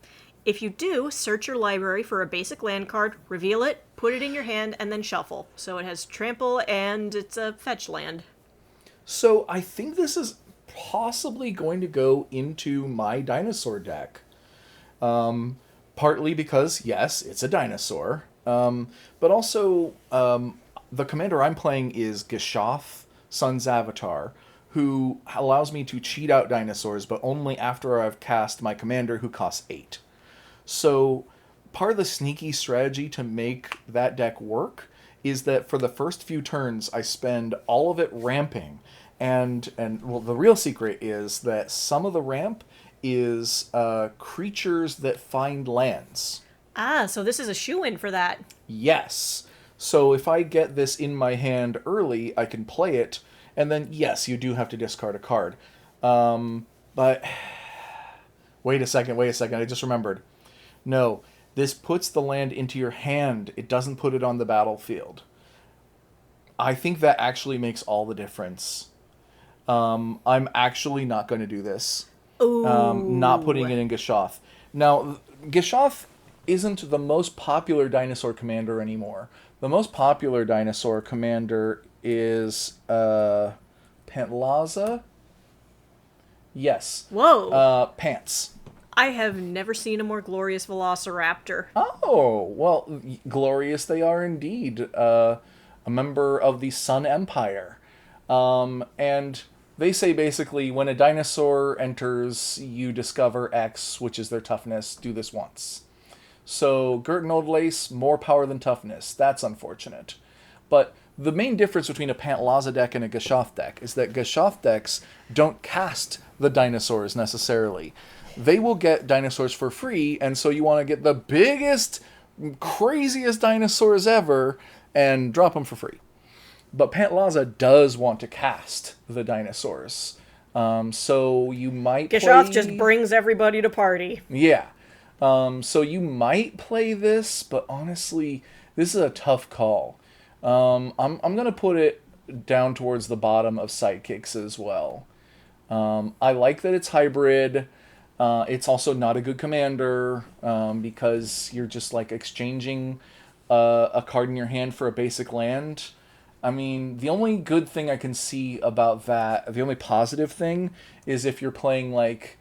S2: If you do, search your library for a basic land card, reveal it, put it in your hand, and then shuffle. So it has Trample and it's a fetch land.
S1: So I think this is possibly going to go into my dinosaur deck. Partly because, yes, it's a dinosaur. But also, the commander I'm playing is Gishoth, Sun's Avatar, who allows me to cheat out dinosaurs, but only after I've cast my commander, who costs 8. So part of the sneaky strategy to make that deck work is that for the first few turns, I spend all of it ramping. And well, the real secret is that some of the ramp is creatures that find lands.
S2: Ah, so this is a shoo-in for that.
S1: Yes. So if I get this in my hand early, I can play it, and then, yes, you do have to discard a card. But wait a second, I just remembered. No, this puts the land into your hand. It doesn't put it on the battlefield. I think that actually makes all the difference. I'm actually not going to do this.
S2: Ooh.
S1: Not putting it in Gishoth. Now, Gishoth isn't the most popular dinosaur commander anymore. The most popular dinosaur commander is Pantlaza. Yes.
S2: Whoa.
S1: Pants.
S2: I have never seen a more glorious velociraptor.
S1: Oh, well, glorious they are indeed. A member of the Sun Empire. And they say basically when a dinosaur enters, you discover X, which is their toughness. Do this once. So Gert and Old Lace, more power than toughness. That's unfortunate. But the main difference between a Pantlaza deck and a Gishoth deck is that Gishoth decks don't cast the dinosaurs necessarily. They will get dinosaurs for free, and so you want to get the biggest, craziest dinosaurs ever and drop them for free. But Pantlaza does want to cast the dinosaurs. So you might
S2: Gishoth just brings everybody to party.
S1: Yeah. So you might play this, but honestly, this is a tough call. I'm going to put it down towards the bottom of sidekicks as well. I like that it's hybrid. It's also not a good commander because you're just like exchanging a card in your hand for a basic land. I mean, the only good thing I can see about that, the only positive thing, is if you're playing like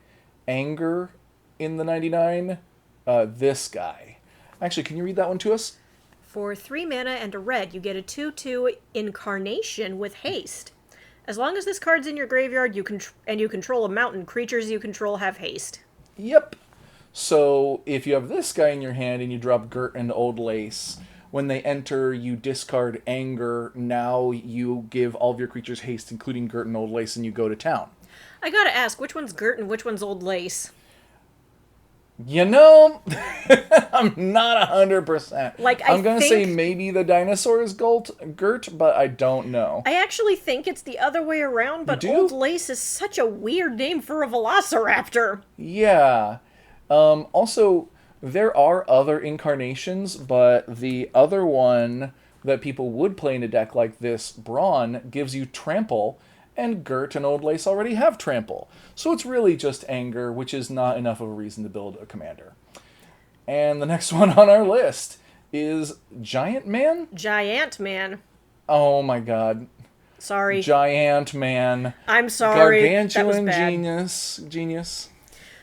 S1: Anger in the 99, this guy. Actually, can you read that one to us?
S2: For 3 mana and a red, you get a 2/2 Incarnation with haste. As long as this card's in your graveyard, you control a mountain, creatures you control have haste.
S1: Yep. So if you have this guy in your hand and you drop Gert and Old Lace, when they enter, you discard Anger. Now you give all of your creatures haste, including Gert and Old Lace, and you go to town.
S2: I gotta ask, which one's Gert and which one's Old Lace?
S1: You know, I'm not 100%. I'm going to say
S2: think
S1: maybe the dinosaur is Gert, but I don't know.
S2: I actually think it's the other way around, but Old Lace is such a weird name for a velociraptor.
S1: Yeah. Also, there are other incarnations, but the other one that people would play in a deck like this, Brawn, gives you Trample, and Gert and Old Lace already have Trample. So it's really just Anger, which is not enough of a reason to build a commander. And the next one on our list is Giant Man?
S2: Giant Man.
S1: Oh my god.
S2: Sorry.
S1: Giant Man.
S2: I'm sorry.
S1: Gargantuan
S2: that
S1: genius.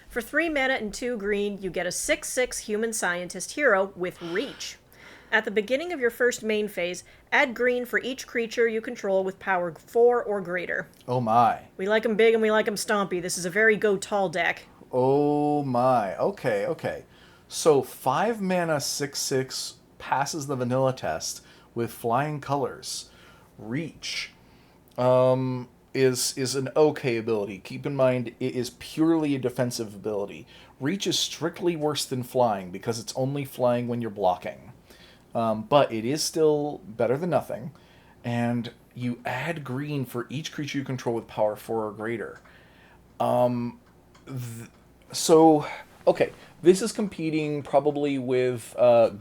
S2: For 3 mana and 2 green, you get a 6/6 human scientist hero with Reach. At the beginning of your first main phase, add green for each creature you control with power 4 or greater.
S1: Oh my.
S2: We like them big and we like them stompy. This is a very go tall deck.
S1: Oh my. Okay. So 5 mana 6/6 passes the vanilla test with flying colors. Reach is an okay ability. Keep in mind, it is purely a defensive ability. Reach is strictly worse than flying because it's only flying when you're blocking. But it is still better than nothing. And you add green for each creature you control with power 4 or greater. Okay, this is competing probably with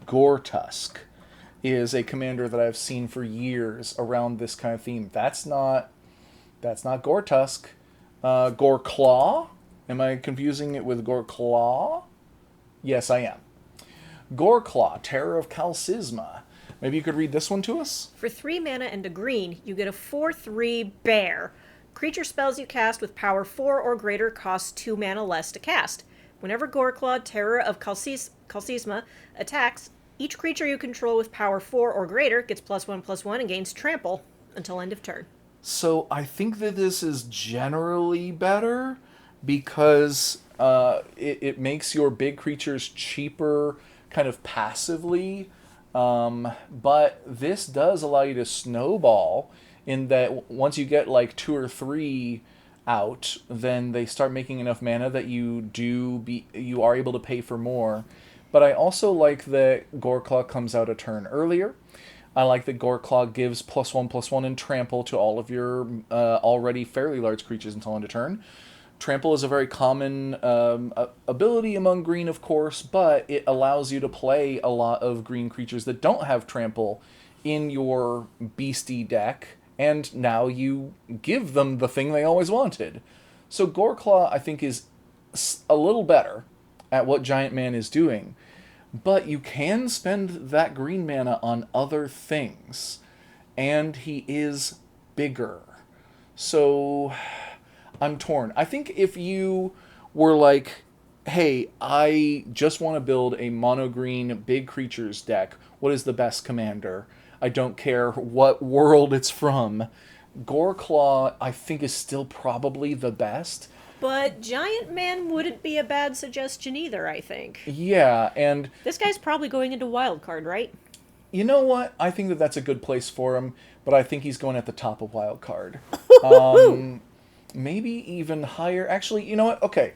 S1: Gore Tusk is a commander that I've seen for years around this kind of theme. That's not Gore-Tusk. Gore-Claw? Am I confusing it with Gore-Claw? Yes, I am. Gore-Claw, Terror of Calcisma. Maybe you could read this one to us?
S2: For 3 mana and a green, you get a 4/3 bear. Creature spells you cast with power 4 or greater cost 2 mana less to cast. Whenever Goreclaw, Terror of Calcisma attacks, each creature you control with power 4 or greater gets +1/+1 and gains trample until end of turn.
S1: So I think that this is generally better because it makes your big creatures cheaper kind of passively. But this does allow you to snowball in that once you get like 2 or 3 out, then they start making enough mana that you are able to pay for more. But I also like that Goreclaw comes out a turn earlier. I like that Goreclaw gives +1/+1 and trample to all of your already fairly large creatures until end of turn. Trample is a very common ability among green, of course, but it allows you to play a lot of green creatures that don't have trample in your beastie deck, and now you give them the thing they always wanted. So Goreclaw, I think, is a little better at what Giant Man is doing, but you can spend that green mana on other things, and he is bigger. So I'm torn. I think if you were like, hey, I just want to build a mono green big creatures deck, what is the best commander? I don't care what world it's from. Goreclaw, I think, is still probably the best.
S2: But Giant Man wouldn't be a bad suggestion either, I think.
S1: Yeah, and
S2: This guy's probably going into Wildcard, right?
S1: you know what? I think that that's a good place for him, but I think he's going at the top of Wildcard. Maybe even higher. Actually, you know what? Okay.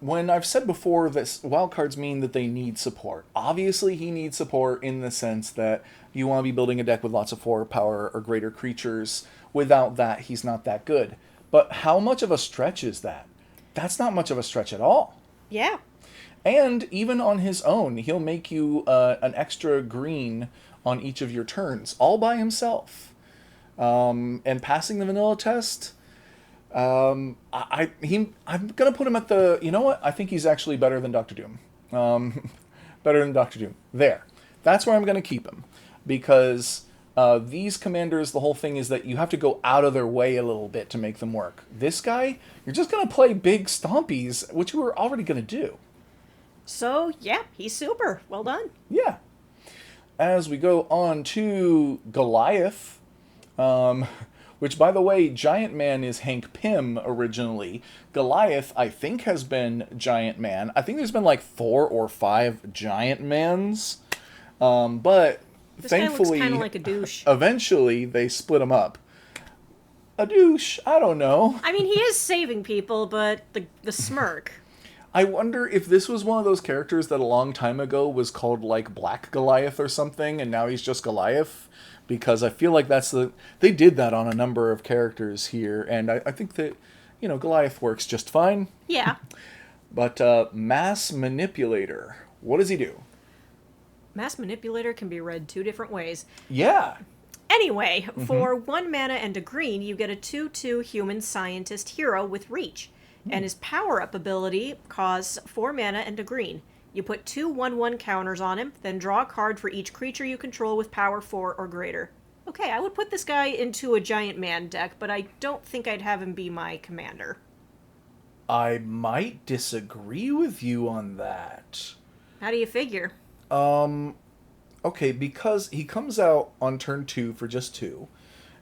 S1: When I've said before that wildcards mean that they need support, obviously he needs support in the sense that you want to be building a deck with lots of 4 power or greater creatures. Without that, he's not that good. But how much of a stretch is that? That's not much of a stretch at all.
S2: Yeah.
S1: And even on his own, he'll make you an extra green on each of your turns, all by himself. And passing the vanilla test, I'm gonna put him at the. You know what? I think he's actually better than Doctor Doom. Better than Doctor Doom. There, that's where I'm gonna keep him, because these commanders, the whole thing is that you have to go out of their way a little bit to make them work. This guy, you're just gonna play big stompies, which you were already gonna do.
S2: So, yeah, he's super. Well done.
S1: Yeah. As we go on to Goliath, which, by the way, Giant Man is Hank Pym originally. Goliath, I think, has been Giant Man. I think there's been like 4 or 5 Giant Mans. But
S2: This
S1: thankfully,
S2: guy looks kind of like a douche.
S1: eventually they split him up. A douche? I don't know.
S2: I mean, he is saving people, but the smirk.
S1: I wonder if this was one of those characters that a long time ago was called like Black Goliath or something, and now he's just Goliath, because I feel like they did that on a number of characters here, and I think that, Goliath works just fine.
S2: Yeah.
S1: But Mass Manipulator, what does he do?
S2: Mass Manipulator can be read 2 different ways.
S1: Yeah.
S2: Anyway, for 1 mana and a green, you get a 2/2 human scientist hero with reach. And his power-up ability costs 4 mana and a green. You put 2 1/1 counters on him, then draw a card for each creature you control with power 4 or greater. Okay, I would put this guy into a Giant Man deck, but I don't think I'd have him be my commander.
S1: I might disagree with you on that.
S2: How do you figure?
S1: Okay, because he comes out on turn 2 for just 2,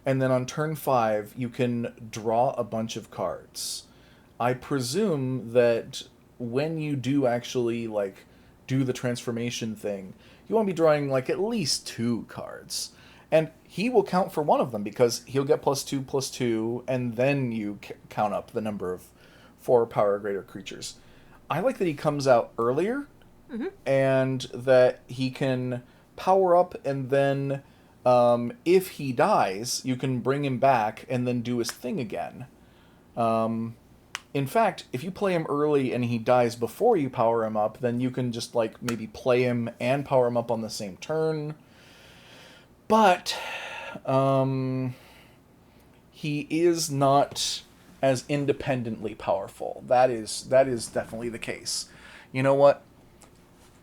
S1: and then on turn 5 you can draw a bunch of cards. I presume that when you do actually, do the transformation thing, you want to be drawing, at least 2 cards. And he will count for one of them, because he'll get +2/+2, and then you count up the number of 4 power or greater creatures. I like that he comes out earlier, and that he can power up, and then if he dies, you can bring him back and then do his thing again. In fact, if you play him early and he dies before you power him up, then you can just like maybe play him and power him up on the same turn. But he is not as independently powerful. That is definitely the case. You know what?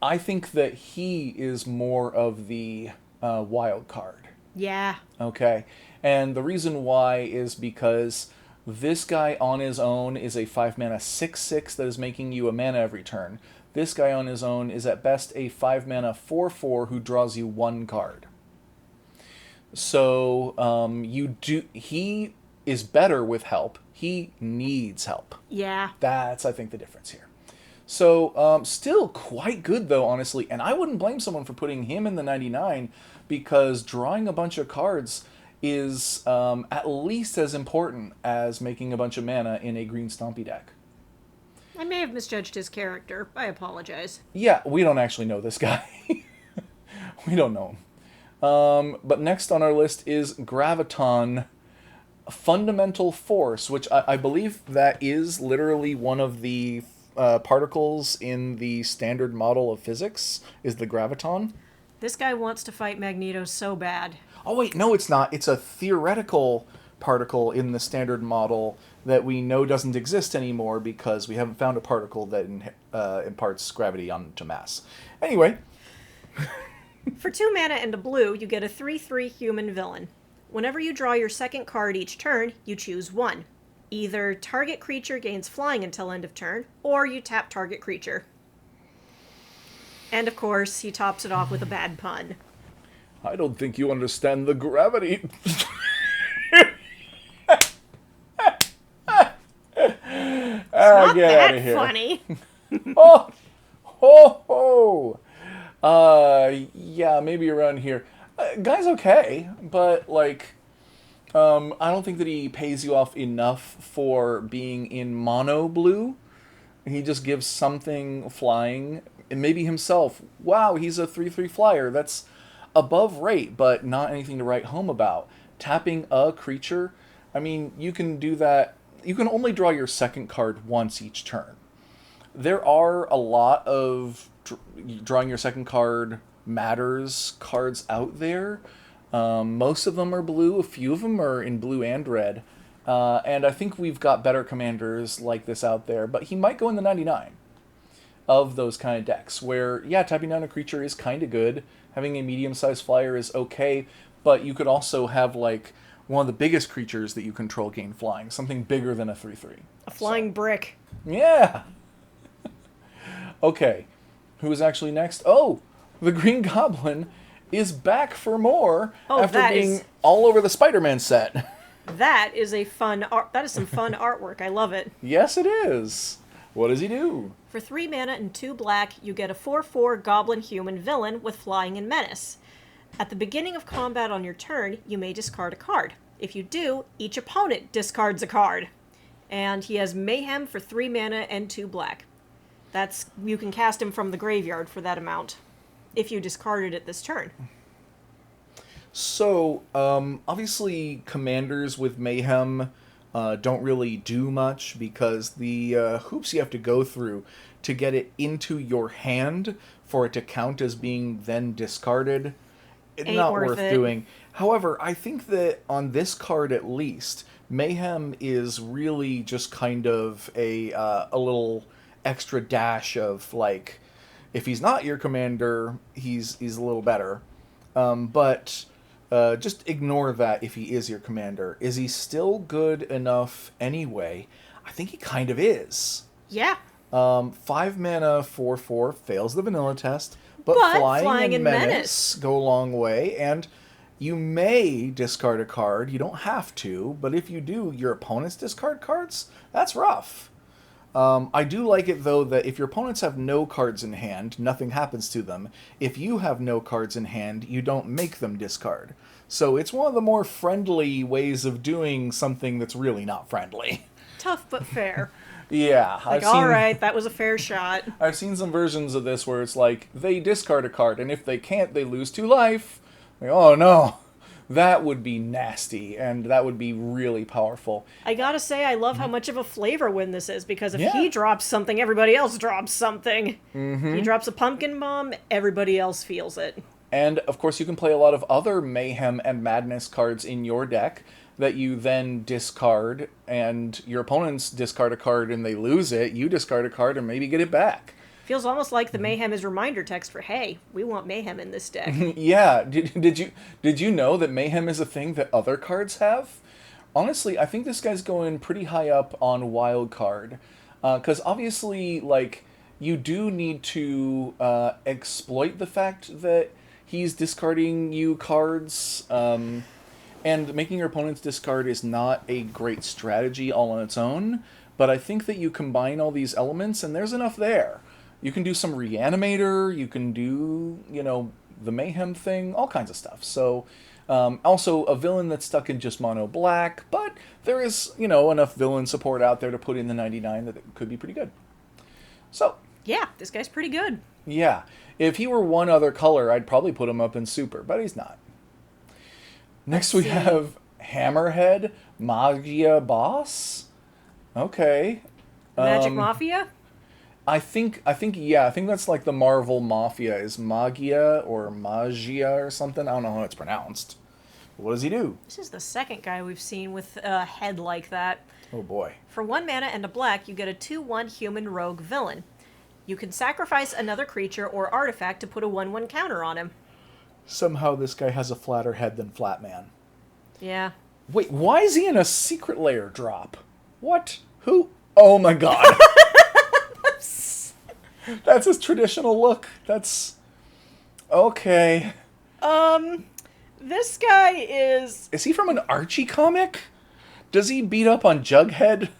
S1: I think that he is more of the wild card.
S2: Yeah.
S1: Okay. And the reason why is because this guy on his own is a 5 mana 6/6 that is making you a mana every turn. This guy on his own is at best a 5 mana 4/4 who draws you one card. So he is better with help. He needs help.
S2: Yeah.
S1: That's, I think, the difference here. So still quite good, though, honestly. And I wouldn't blame someone for putting him in the 99 because drawing a bunch of cards is at least as important as making a bunch of mana in a green stompy deck.
S2: I may have misjudged his character. I apologize.
S1: Yeah, we don't actually know this guy. We don't know him. But next on our list is Graviton Fundamental Force, which I believe that is literally one of the particles in the standard model of physics, is the graviton.
S2: This guy wants to fight Magneto so bad.
S1: Oh wait, no it's not. It's a theoretical particle in the standard model that we know doesn't exist anymore because we haven't found a particle that imparts gravity onto mass. Anyway.
S2: For 2 mana and a blue, you get a 3/3 human villain. Whenever you draw your second card each turn, you choose one. Either target creature gains flying until end of turn, or you tap target creature. And of course, he tops it off with a bad pun.
S1: I don't think you understand the gravity.
S2: Not
S1: get
S2: that
S1: out of here.
S2: funny.
S1: Oh, ho, ho. Yeah, maybe around here. Guy's okay, but like, I don't think that he pays you off enough for being in mono blue. He just gives something flying, and maybe himself. Wow, he's a 3/3 flyer. That's above rate, but not anything to write home about. Tapping a creature, I mean, you can do that. You can only draw your second card once each turn. There are a lot of drawing your second card matters cards out there. Most of them are blue. A few of them are in blue and red. And I think we've got better commanders like this out there. But he might go in the 99 of those kind of decks where, yeah, tapping down a creature is kind of good. Having a medium-sized flyer is okay. But you could also have, like, one of the biggest creatures that you control gain flying. Something bigger than a 3/3.
S2: A flying brick.
S1: Yeah! Okay. Who is actually next? Oh! The Green Goblin is back for more after being all over the Spider-Man set.
S2: That is a fun art. That is some fun artwork. I love it.
S1: Yes, it is. What does he do?
S2: For 3 mana and 2 black, you get a 4/4 goblin human villain with flying and menace. At the beginning of combat on your turn, you may discard a card. If you do, each opponent discards a card. And he has Mayhem for 3 mana and 2 black. You can cast him from the graveyard for that amount, if you discarded it this turn.
S1: So, obviously, commanders with Mayhem don't really do much because the hoops you have to go through to get it into your hand for it to count as being then discarded, it's not worth doing. However, I think that on this card at least, Mayhem is really just kind of a little extra dash of, like, if he's not your commander, he's a little better. But just ignore that if he is your commander. Is he still good enough anyway? I think he kind of is.
S2: Yeah.
S1: 5 mana, 4/4, fails the vanilla test, but flying and menace go a long way, and you may discard a card. You don't have to, but if you do, your opponents discard cards? That's rough. I do like it, though, that if your opponents have no cards in hand, nothing happens to them. If you have no cards in hand, you don't make them discard. So it's one of the more friendly ways of doing something that's really not friendly.
S2: Tough but fair.
S1: Yeah.
S2: Like, alright, that was a fair shot.
S1: I've seen some versions of this where it's like, they discard a card, and if they can't, they lose 2 life. Like, oh no, That would be nasty, and that would be really powerful.
S2: I gotta say, I love how much of a flavor win this is, because if
S1: Yeah.
S2: he drops something, everybody else drops something. He drops a pumpkin bomb, everybody else feels it.
S1: And of course, you can play a lot of other mayhem and madness cards in your deck that you then discard, and your opponents discard a card and they lose it. You discard a card and maybe get it back.
S2: Feels almost like the mayhem is reminder text for, hey, we want mayhem in this deck.
S1: Yeah, did you know that mayhem is a thing that other cards have? Honestly, I think this guy's going pretty high up on wild card, because obviously, like, you do need to exploit the fact that he's discarding you cards, and making your opponents discard is not a great strategy all on its own. But I think that you combine all these elements, and there's enough there. You can do some Reanimator, you can do, the Mayhem thing, all kinds of stuff. So, also a villain that's stuck in just mono black, but there is, enough villain support out there to put in the 99 that it could be pretty good. So,
S2: Yeah, this guy's pretty good.
S1: yeah. If he were one other color, I'd probably put him up in Super, but he's not. Next we have Hammerhead, Magia Boss. Okay.
S2: Magic Mafia?
S1: I think that's like the Marvel Mafia is Magia or Magia or something. I don't know how it's pronounced. What does he do?
S2: This is the second guy we've seen with a head like that.
S1: Oh boy.
S2: For 1 mana and a black, you get a 2/1 human rogue villain. You can sacrifice another creature or artifact to put a 1/1 counter on him.
S1: Somehow this guy has a flatter head than Flatman.
S2: Yeah.
S1: Wait, why is he in a secret layer drop? What? Who? Oh my god. That's his traditional look. That's... Okay.
S2: This guy is...
S1: Is he from an Archie comic? Does he beat up on Jughead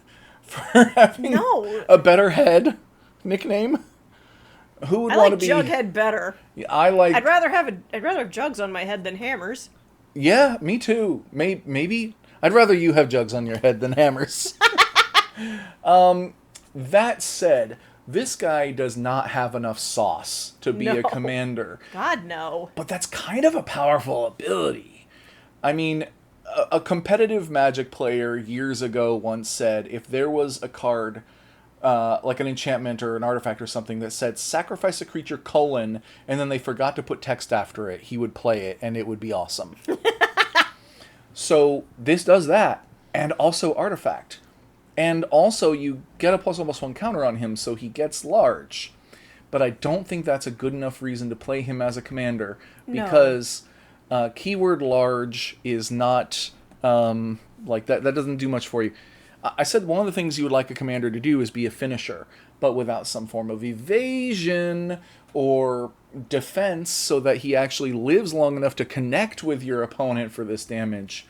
S1: for having
S2: No.
S1: a better head nickname? Who would
S2: I
S1: want
S2: like
S1: to be...
S2: Jughead better.
S1: I like...
S2: I'd rather have jugs on my head than hammers.
S1: Yeah, me too. Maybe. I'd rather you have jugs on your head than hammers. That said, this guy does not have enough sauce to be a
S2: No.
S1: commander.
S2: God, no.
S1: But that's kind of a powerful ability. I mean, a competitive Magic player years ago once said if there was a card, like an enchantment or an artifact or something that said sacrifice a creature : and then they forgot to put text after it, he would play it and it would be awesome. So this does that, and also artifact. And also you get a +1/+1 counter on him, so he gets large. But I don't think that's a good enough reason to play him as a commander, because keyword large is not like that. That doesn't do much for you. I said one of the things you would like a commander to do is be a finisher, but without some form of evasion or defense so that he actually lives long enough to connect with your opponent for this damage.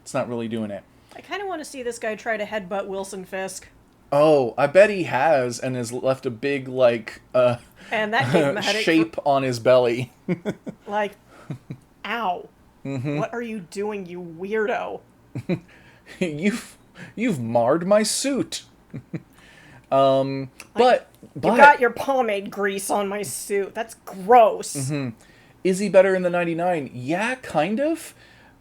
S1: It's not really doing it.
S2: I kind of want to see this guy try to headbutt Wilson Fisk.
S1: Oh, I bet he has, and has left a big, like,
S2: And that gave him a headache.
S1: shape on his belly.
S2: Like, ow. What are you doing, you weirdo?
S1: You've marred my suit. But
S2: You got your pomade grease on my suit. That's gross.
S1: is he better in the 99? Yeah, kind of.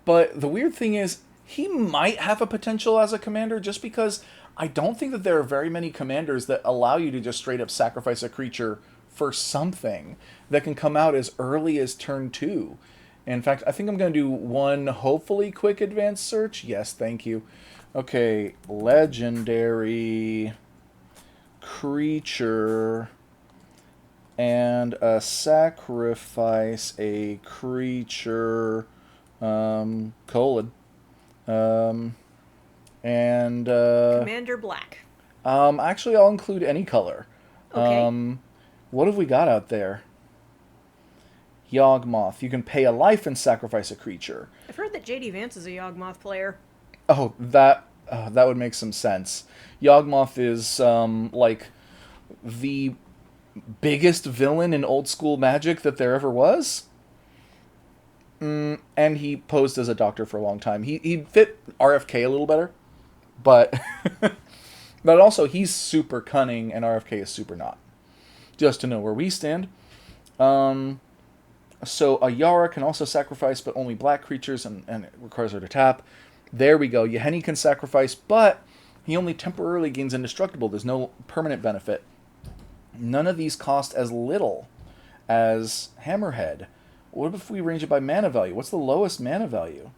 S1: But the weird thing is, he might have a potential as a commander, just because I don't think that there are very many commanders that allow you to just straight up sacrifice a creature for something that can come out as early as turn 2. In fact, I think I'm going to do one hopefully quick advanced search. Yes, thank you. Okay, legendary creature and sacrifice a creature colon.
S2: Commander Black.
S1: Actually, I'll include any color.
S2: Okay.
S1: What have we got out there? Yawgmoth. You can pay a life and sacrifice a creature.
S2: I've heard that JD Vance is a Yawgmoth player.
S1: Oh, that would make some sense. Yawgmoth is like the biggest villain in old school Magic that there ever was. And he posed as a doctor for a long time. He fit RFK a little better, but but also he's super cunning and RFK is super not. Just to know where we stand. So a Yara can also sacrifice, but only black creatures, and it requires her to tap. There we go. Yeheni can sacrifice, but he only temporarily gains indestructible. There's no permanent benefit. None of these cost as little as Hammerhead. What if we range it by mana value? What's the lowest mana value?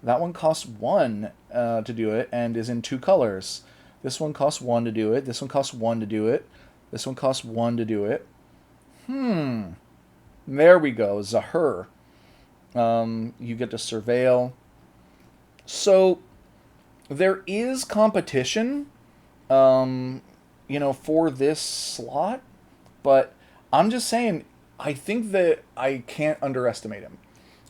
S1: That one costs 1 to do it and is in 2 colors. This one costs 1 to do it. This one costs 1 to do it. This one costs 1 to do it. There we go. Zahur. You get to surveil. So there is competition, for this slot, but I'm just saying, I think that I can't underestimate him.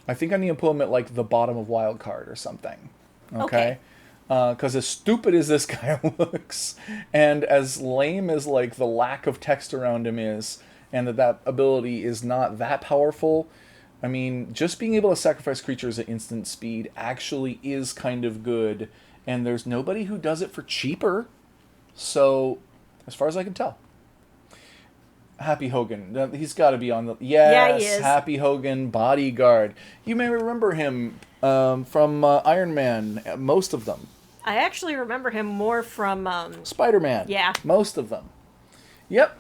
S1: I think I need to put him at like the bottom of wild card or something. Okay. Because as stupid as this guy looks, and as lame as like the lack of text around him is, and that ability is not that powerful, I mean, just being able to sacrifice creatures at instant speed actually is kind of good, and there's nobody who does it for cheaper. So, as far as I can tell. Happy Hogan. He's got to be on the... Yes,
S2: Yeah, he is.
S1: Happy Hogan, Bodyguard. You may remember him from Iron Man, most of them.
S2: I actually remember him more from...
S1: Spider-Man.
S2: Yeah.
S1: Most of them. Yep.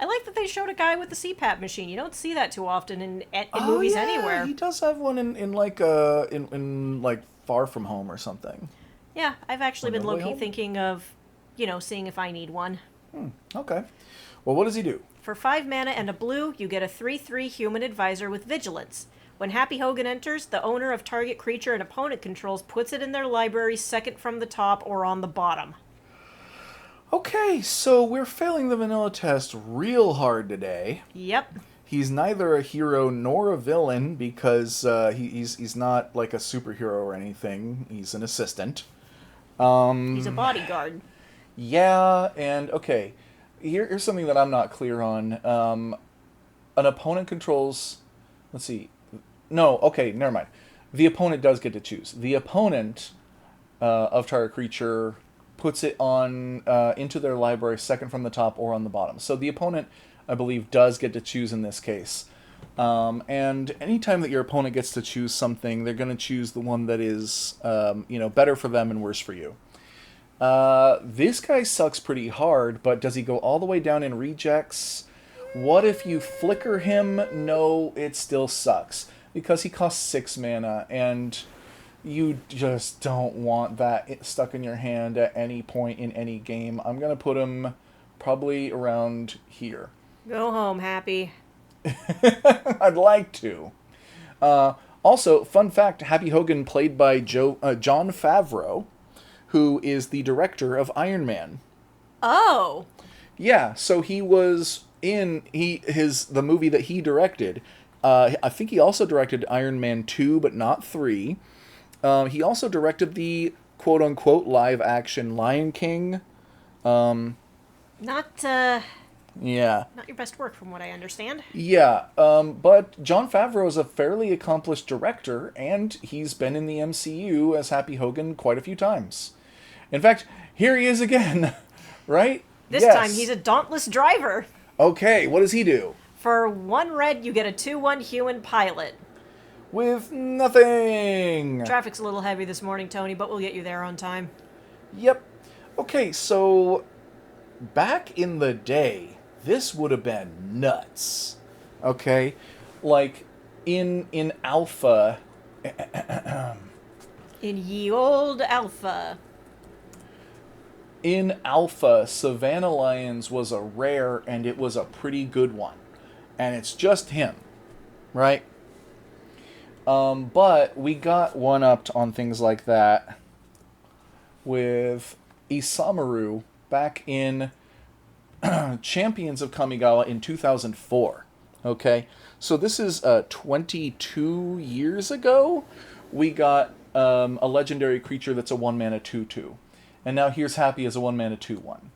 S2: I like that they showed a guy with the CPAP machine. You don't see that too often in movies anywhere.
S1: He does have one in like Far From Home or something.
S2: Yeah, I've actually been
S1: No Way
S2: low-key
S1: Home?
S2: thinking of, seeing if I need one.
S1: Okay. Well, what does he do?
S2: For 5 mana and a blue, you get a 3/3 human advisor with vigilance. When Happy Hogan enters, the owner of target creature an opponent controls puts it in their library second from the top or on the bottom.
S1: Okay, so we're failing the vanilla test real hard today.
S2: Yep.
S1: He's neither a hero nor a villain because he's not like a superhero or anything. He's an assistant.
S2: He's a bodyguard.
S1: Yeah, and okay, here's something that I'm not clear on. An opponent controls... Let's see. No, okay, never mind. The opponent does get to choose. The opponent of target creature puts it on into their library second from the top or on the bottom. So the opponent, I believe, does get to choose in this case. And anytime that your opponent gets to choose something, they're going to choose the one that is better for them and worse for you. This guy sucks pretty hard, but does he go all the way down in rejects? What if you flicker him? No, it still sucks. Because he costs 6 mana, and you just don't want that stuck in your hand at any point in any game. I'm going to put him probably around here.
S2: Go home, Happy.
S1: I'd like to. Also, fun fact, Happy Hogan played by John Favreau, who is the director of Iron Man.
S2: Oh.
S1: Yeah, so he was in the movie that he directed. I think he also directed Iron Man 2, but not 3. He also directed the quote-unquote live-action Lion King.
S2: Not
S1: Yeah.
S2: your best work, from what I understand.
S1: Yeah, but Jon Favreau is a fairly accomplished director, and he's been in the MCU as Happy Hogan quite a few times. In fact, here he is again, right?
S2: This
S1: Yes.
S2: time, he's a dauntless driver.
S1: Okay, what does he do?
S2: For 1 red, you get a 2/1 human pilot.
S1: With nothing!
S2: Traffic's a little heavy this morning, Tony, but we'll get you there on time.
S1: Yep. Okay, so back in the day, this would have been nuts. Okay? Like, in Alpha...
S2: In ye old Alpha.
S1: In Alpha, Savannah Lions was a rare, and it was a pretty good one. And it's just him, right? But we got one-upped on things like that with Isamaru back in Champions of Kamigawa in 2004. Okay? So this is 22 years ago. We got a legendary creature that's a 1-mana 2/2. And now here's Happy as a 1-mana 2/1.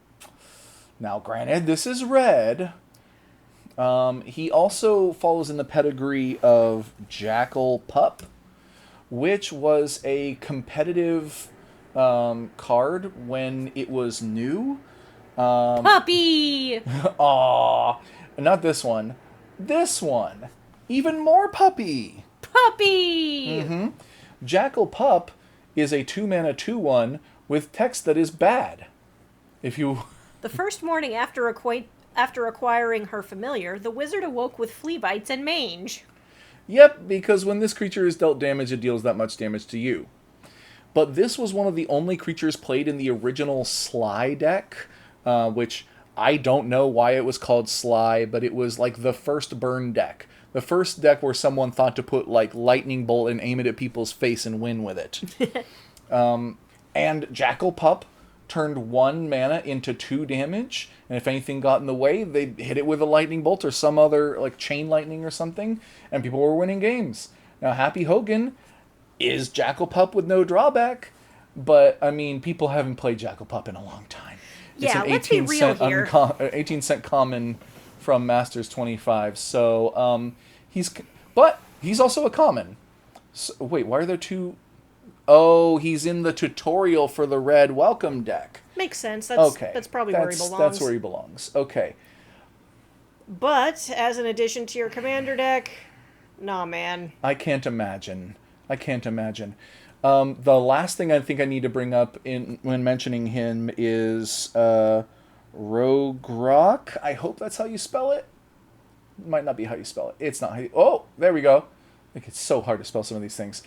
S1: Now, granted, this is red. He also follows in the pedigree of Jackal Pup, which was a competitive card when it was new.
S2: Puppy!
S1: Aw, not this one. This one. Even more puppy!
S2: Puppy!
S1: Jackal Pup is a 2-mana 2/1 with text that is bad. If you...
S2: The first morning after acquiring her familiar, the wizard awoke with flea bites and mange.
S1: Yep, because when this creature is dealt damage, it deals that much damage to you. But this was one of the only creatures played in the original Sly deck, which I don't know why it was called Sly, but it was like the first burn deck. The first deck where someone thought to put like lightning bolt and aim it at people's face and win with it. And Jackal Pup turned 1 mana into 2 damage, and if anything got in the way, they'd hit it with a lightning bolt or some other, like, chain lightning or something, and people were winning games. Now, Happy Hogan is Jackal Pup with no drawback, but, I mean, people haven't played Jackal Pup in a long time.
S2: Yeah, let's be real here.
S1: 18 cent common from Masters 25, so, he's also a common. So, wait, why are there 2... Oh, he's in the tutorial for the red welcome deck.
S2: Makes sense. That's probably where he belongs.
S1: That's where he belongs. Okay.
S2: But, as an addition to your commander deck, nah, man.
S1: I can't imagine. The last thing I think I need to bring up when mentioning him is Rogrok. I hope that's how you spell it. Might not be how you spell it. It's not how you... Oh, there we go. Like, it's so hard to spell some of these things.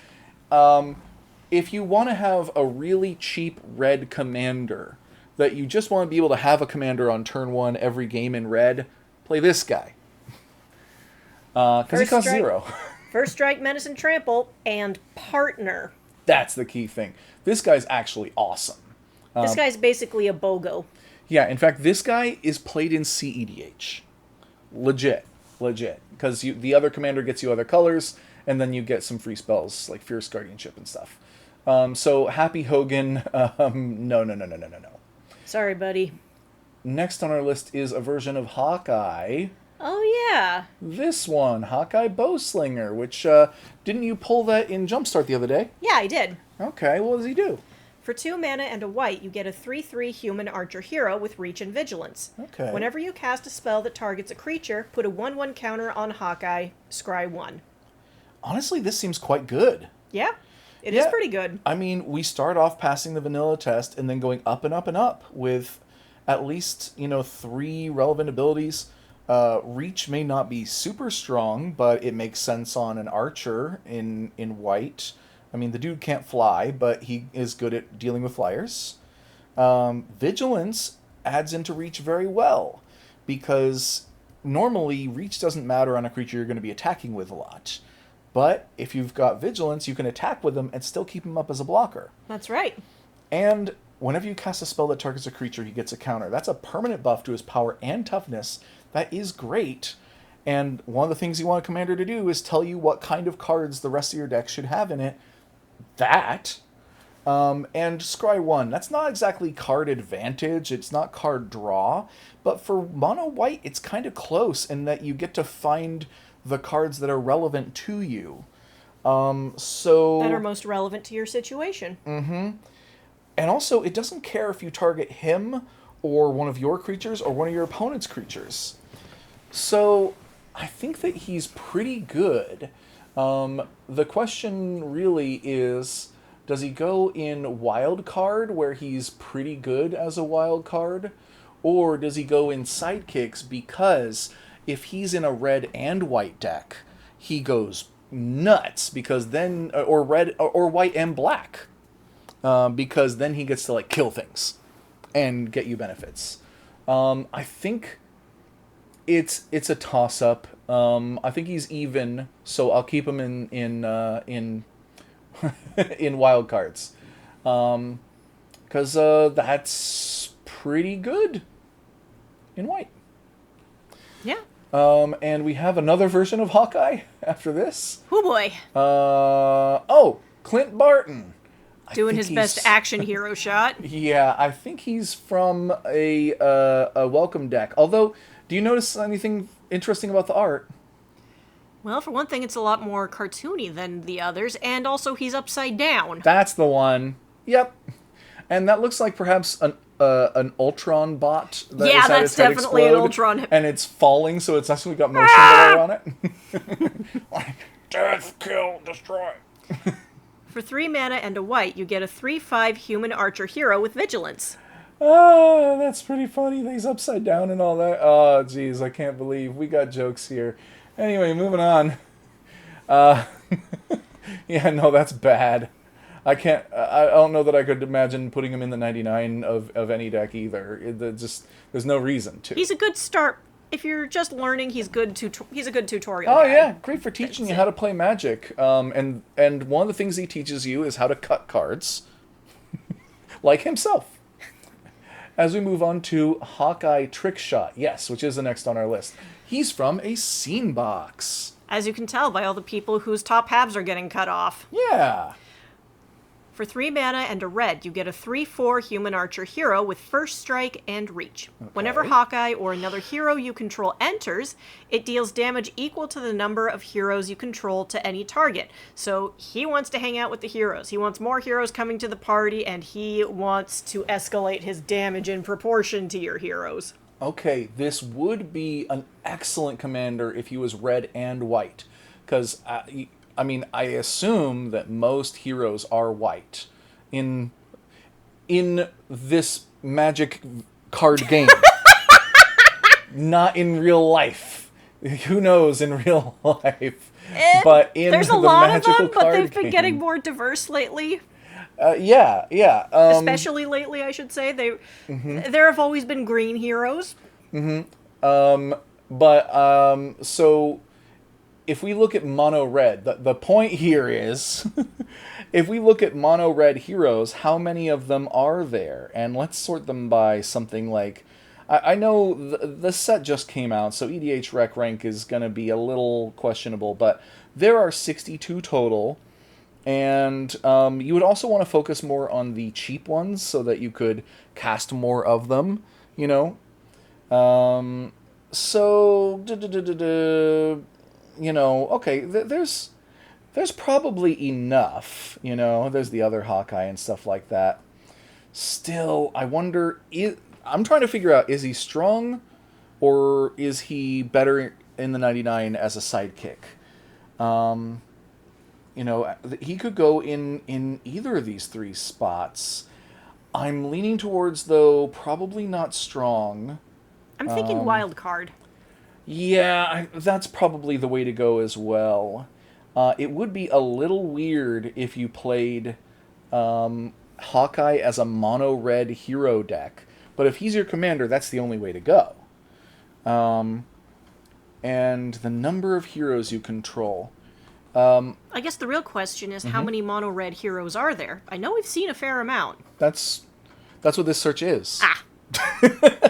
S1: If you want to have a really cheap red commander, that you just want to be able to have a commander on turn 1 every game in red, play this guy. Because he costs 0.
S2: First strike, menace, and trample, and partner.
S1: That's the key thing. This guy's actually awesome.
S2: This guy's basically a BOGO.
S1: Yeah, in fact, this guy is played in CEDH. Legit. Because the other commander gets you other colors, and then you get some free spells, like Fierce Guardianship and stuff. So, Happy Hogan, no.
S2: Sorry, buddy.
S1: Next on our list is a version of Hawkeye.
S2: Oh, yeah.
S1: This one, Hawkeye Bowslinger, which, didn't you pull that in Jumpstart the other day?
S2: Yeah, I did.
S1: Okay, what does he do?
S2: For 2 mana and a white, you get a 3/3 human archer hero with reach and vigilance.
S1: Okay.
S2: Whenever you cast a spell that targets a creature, put a 1/1 counter on Hawkeye, scry 1.
S1: Honestly, this seems quite good.
S2: Yeah, it is pretty good.
S1: I mean, we start off passing the vanilla test and then going up and up and up with at least, 3 relevant abilities. Reach may not be super strong, but it makes sense on an archer in white. I mean, the dude can't fly, but he is good at dealing with flyers. Vigilance adds into reach very well, because normally reach doesn't matter on a creature you're going to be attacking with a lot. But if you've got vigilance, you can attack with them and still keep him up as a blocker.
S2: That's right.
S1: And whenever you cast a spell that targets a creature, he gets a counter. That's a permanent buff to his power and toughness. That is great. And one of the things you want a commander to do is tell you what kind of cards the rest of your deck should have in it. That. And scry 1. That's not exactly card advantage. It's not card draw. But for mono white, it's kind of close in that you get to find the cards that are relevant to you.
S2: That are most relevant to your situation.
S1: Mm-hmm. And also, it doesn't care if you target him or one of your creatures or one of your opponent's creatures. So, I think that he's pretty good. The question really is, does he go in wild card, where he's pretty good as a wild card? Or does he go in sidekicks, because if he's in a red and white deck, he goes nuts, because then, or red, or white and black, because then he gets to like kill things and get you benefits. I think it's a toss up. I think he's even, so I'll keep him in in wild cards, because that's pretty good in white.
S2: Yeah.
S1: And we have another version of Hawkeye after this.
S2: Oh boy.
S1: Clint Barton.
S2: Doing his best action hero shot.
S1: Yeah, I think he's from a welcome deck. Although, do you notice anything interesting about the art?
S2: Well, for one thing, it's a lot more cartoony than the others, and also he's upside down.
S1: That's the one. Yep. And that looks like perhaps an Ultron bot that
S2: Yeah,
S1: has had
S2: that's
S1: its head
S2: definitely an
S1: explode,
S2: Ultron.
S1: and it's falling, so it's actually got motion blur on it. Like, death, kill, destroy.
S2: For 3 mana and a white, you get a 3/5 human archer hero with vigilance.
S1: Ah, that's pretty funny. He's upside down and all that. Oh, jeez, I can't believe we got jokes here. Anyway, moving on. Uh, yeah, no, that's bad. I can't. I don't know that I could imagine putting him in the 99 of any deck either. Just there's no reason to.
S2: He's a good start. If you're just learning, he's he's a good tutorial
S1: Oh
S2: guy.
S1: yeah, great for teaching you how to play Magic. And one of the things he teaches you is how to cut cards, like himself. As we move on to Hawkeye Trickshot, yes, which is the next on our list. He's from a scene box.
S2: As you can tell by all the people whose top halves are getting cut off.
S1: Yeah.
S2: For 3 mana and a red, you get a 3/4 human archer hero with first strike and reach.
S1: Okay.
S2: Whenever Hawkeye or another hero you control enters, it deals damage equal to the number of heroes you control to any target. So he wants to hang out with the heroes. He wants more heroes coming to the party, and he wants to escalate his damage in proportion to your heroes.
S1: Okay, this would be an excellent commander if he was red and white. Because, I mean, I assume that most heroes are white in this Magic card game. Not in real life. Who knows in real life? But in
S2: There's a
S1: the
S2: lot of
S1: magical
S2: them, but
S1: card
S2: they've been
S1: game.
S2: getting more diverse lately.
S1: Yeah.
S2: Especially lately, I should say. There have always been green heroes.
S1: So if we look at mono red, the point here is if we look at mono red heroes, how many of them are there? And let's sort them by something like, I know the set just came out, so EDH Rec Rank is going to be a little questionable, but there are 62 total. And you would also want to focus more on the cheap ones so that you could cast more of them, you know? Okay, there's probably enough, you know? There's the other Hawkeye and stuff like that. Still, I wonder, I'm trying to figure out, is he strong or is he better in the 99 as a sidekick? You know, he could go in either of these three spots. I'm leaning towards, though, probably not strong.
S2: I'm thinking wild card.
S1: Yeah, that's probably the way to go as well. It would be a little weird if you played Hawkeye as a mono-red hero deck. But if he's your commander, that's the only way to go. And the number of heroes you control.
S2: I guess the real question is how many mono red heroes are there? I know we've seen a fair amount.
S1: That's what this search is.
S2: Ah.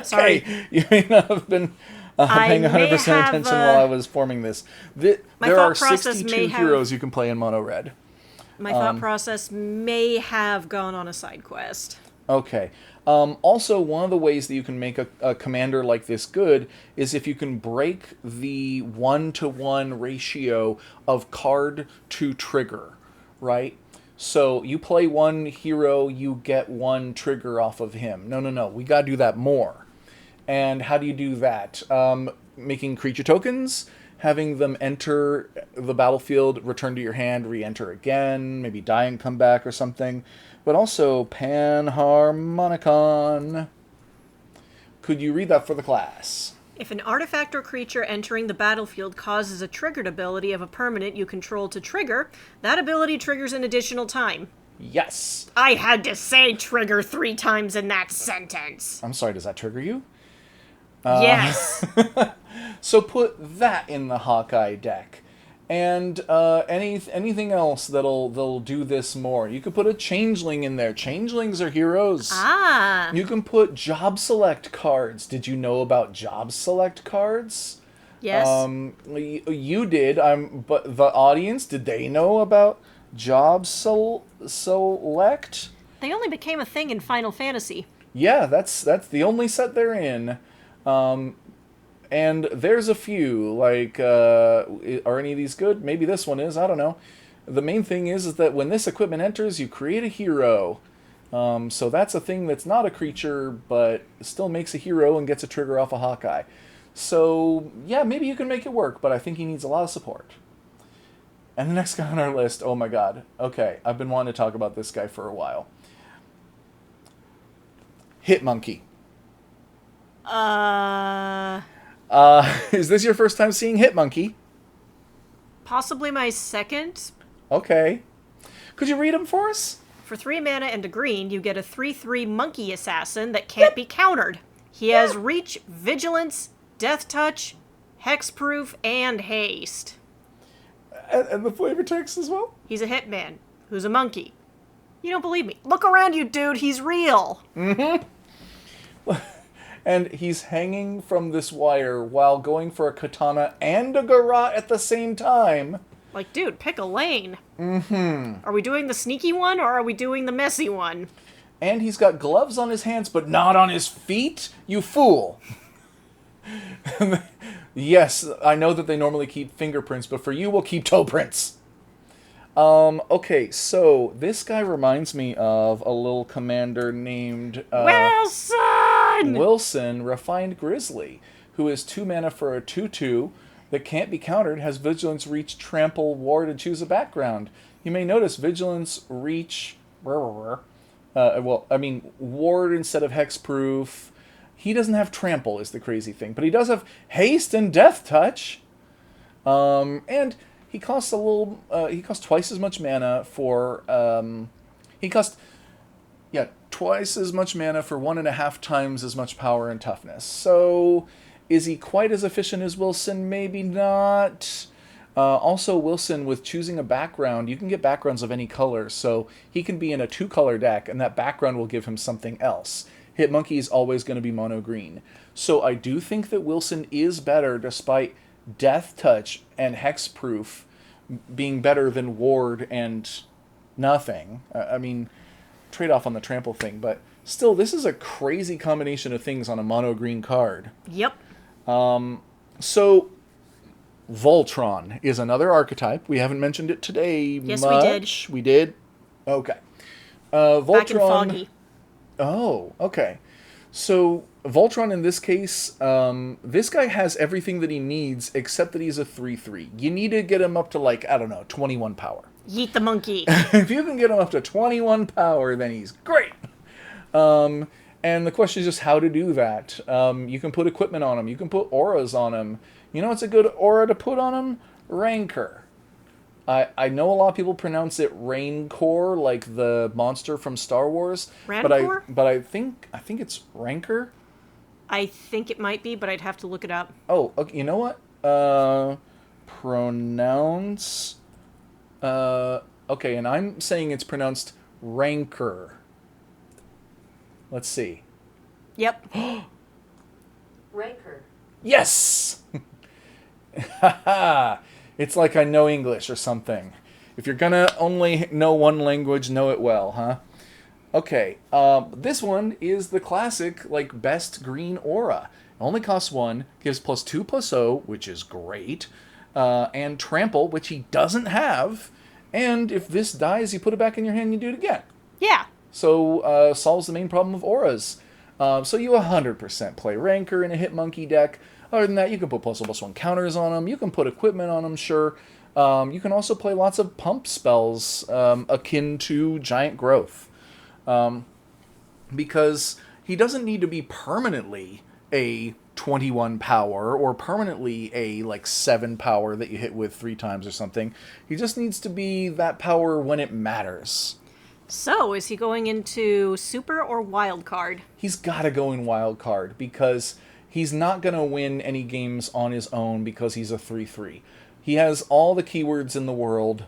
S2: Sorry.
S1: Okay, you may not have been paying 100% attention while I was forming this. There are 62 heroes you can play in mono red.
S2: My thought process may have gone on a side quest.
S1: Okay. Also, one of the ways that you can make a commander like this good is if you can break the 1-to-1 ratio of card to trigger, right? So you play one hero, you get one trigger off of him. No. We gotta do that more. And how do you do that? Making creature tokens, having them enter the battlefield, return to your hand, re-enter again, maybe die and come back or something. But also Panharmonicon. Could you read that for the class?
S2: If an artifact or creature entering the battlefield causes a triggered ability of a permanent you control to trigger, that ability triggers an additional time.
S1: Yes.
S2: I had to say trigger 3 times in that sentence.
S1: I'm sorry, does that trigger you?
S2: Yes.
S1: So put that in the Hawkeye deck. And anything else that'll do this more. You could put a Changeling in there. Changelings are heroes.
S2: Ah.
S1: You can put Job Select cards. Did you know about Job Select cards?
S2: Yes.
S1: You did. But the audience, did they know about Job Select?
S2: They only became a thing in Final Fantasy.
S1: Yeah, that's the only set they're in. And there's a few, like, are any of these good? Maybe this one is, I don't know. The main thing is that when this equipment enters, you create a hero. So that's a thing that's not a creature, but still makes a hero and gets a trigger off a Hawkeye. So, yeah, maybe you can make it work, but I think he needs a lot of support. And the next guy on our list, oh my god. Okay, I've been wanting to talk about this guy for a while. Hitmonkey. Is this your first time seeing Hitmonkey?
S2: Possibly my second.
S1: Okay. Could you read him for us?
S2: For 3 mana and a green, you get a 3/3 monkey assassin that can't be countered. He has reach, vigilance, death touch, hexproof, and haste.
S1: And the flavor text as well?
S2: He's a hitman who's a monkey. You don't believe me? Look around you, dude. He's real.
S1: And he's hanging from this wire while going for a katana and a garrote at the same time.
S2: Like, dude, pick a lane. Are we doing the sneaky one or are we doing the messy one?
S1: And he's got gloves on his hands, but not on his feet? You fool. Yes, I know that they normally keep fingerprints, but for you, we'll keep toe prints. Okay, so this guy reminds me of a little commander named... Wilson, Refined Grizzly, who is 2 mana for a 2/2 that can't be countered, has Vigilance, Reach, Trample, Ward, and choose a background. You may notice Vigilance, Reach... Ward instead of Hexproof. He doesn't have Trample, is the crazy thing. But he does have Haste and Death Touch. And he costs he costs twice as much mana for... twice as much mana for 1.5 times as much power and toughness. So, is he quite as efficient as Wilson? Maybe not. Also, Wilson, with choosing a background, you can get backgrounds of any color, so he can be in a 2-color deck, and that background will give him something else. Hitmonkey is always going to be mono green. So I do think that Wilson is better, despite Death Touch and Hexproof being better than Ward and nothing. Trade-off on the trample thing, but still, this is a crazy combination of things on a mono green card.
S2: Yep.
S1: So, Voltron is another archetype. We haven't mentioned it today
S2: Yes,
S1: much.
S2: we did.
S1: We did? Okay. Voltron...
S2: Back in Foggy.
S1: Oh, okay. So, Voltron in this case, this guy has everything that he needs, except that he's a 3/3. You need to get him up to, 21 power.
S2: Yeet the monkey.
S1: If you can get him up to 21 power, then he's great. And the question is just how to do that. You can put equipment on him. You can put auras on him. You know what's a good aura to put on him? Rancor. I know a lot of people pronounce it Rancor, like the monster from Star Wars.
S2: Rancor?
S1: But I think it's Rancor.
S2: I think it might be, but I'd have to look it up.
S1: Oh, okay. You know what? Pronounce... okay, and I'm saying it's pronounced Rancor. Let's see.
S2: Yep.
S3: Rancor.
S1: Yes! Haha! It's like I know English or something. If you're gonna only know one language, know it well, huh? Okay, this one is the classic, best green aura. It only costs 1, gives +2/+0, which is great. And Trample, which he doesn't have. And if this dies, you put it back in your hand and you do it again.
S2: Yeah.
S1: So, solves the main problem of auras. So you 100% play Rancor in a Hitmonkey deck. Other than that, you can put +1/+1 counters on them. You can put equipment on them, sure. You can also play lots of pump spells akin to Giant Growth. Because he doesn't need to be permanently a 21 power or permanently a 7 power that you hit with 3 times or something. He just needs to be that power when it matters.
S2: So, is he going into Super or Wild Card?
S1: He's got to go in Wild Card because he's not going to win any games on his own because he's a 3/3. He has all the keywords in the world,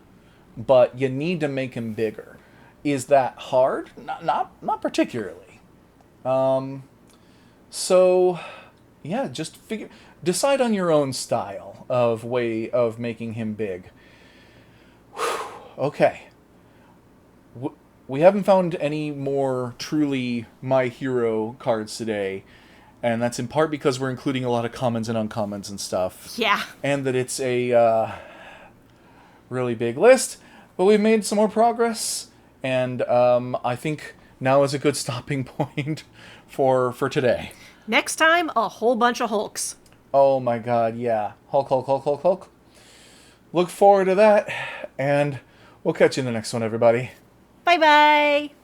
S1: but you need to make him bigger. Is that hard? Not particularly. So, yeah, just decide on your own style of way of making him big. Whew. Okay. We haven't found any more truly My Hero cards today, and that's in part because we're including a lot of commons and uncommons and stuff.
S2: Yeah.
S1: And that it's a really big list, but we've made some more progress, and I think now is a good stopping point for today.
S2: Next time, a whole bunch of Hulks.
S1: Oh my god, yeah. Hulk, Hulk, Hulk, Hulk, Hulk. Look forward to that, and we'll catch you in the next one, everybody.
S2: Bye bye!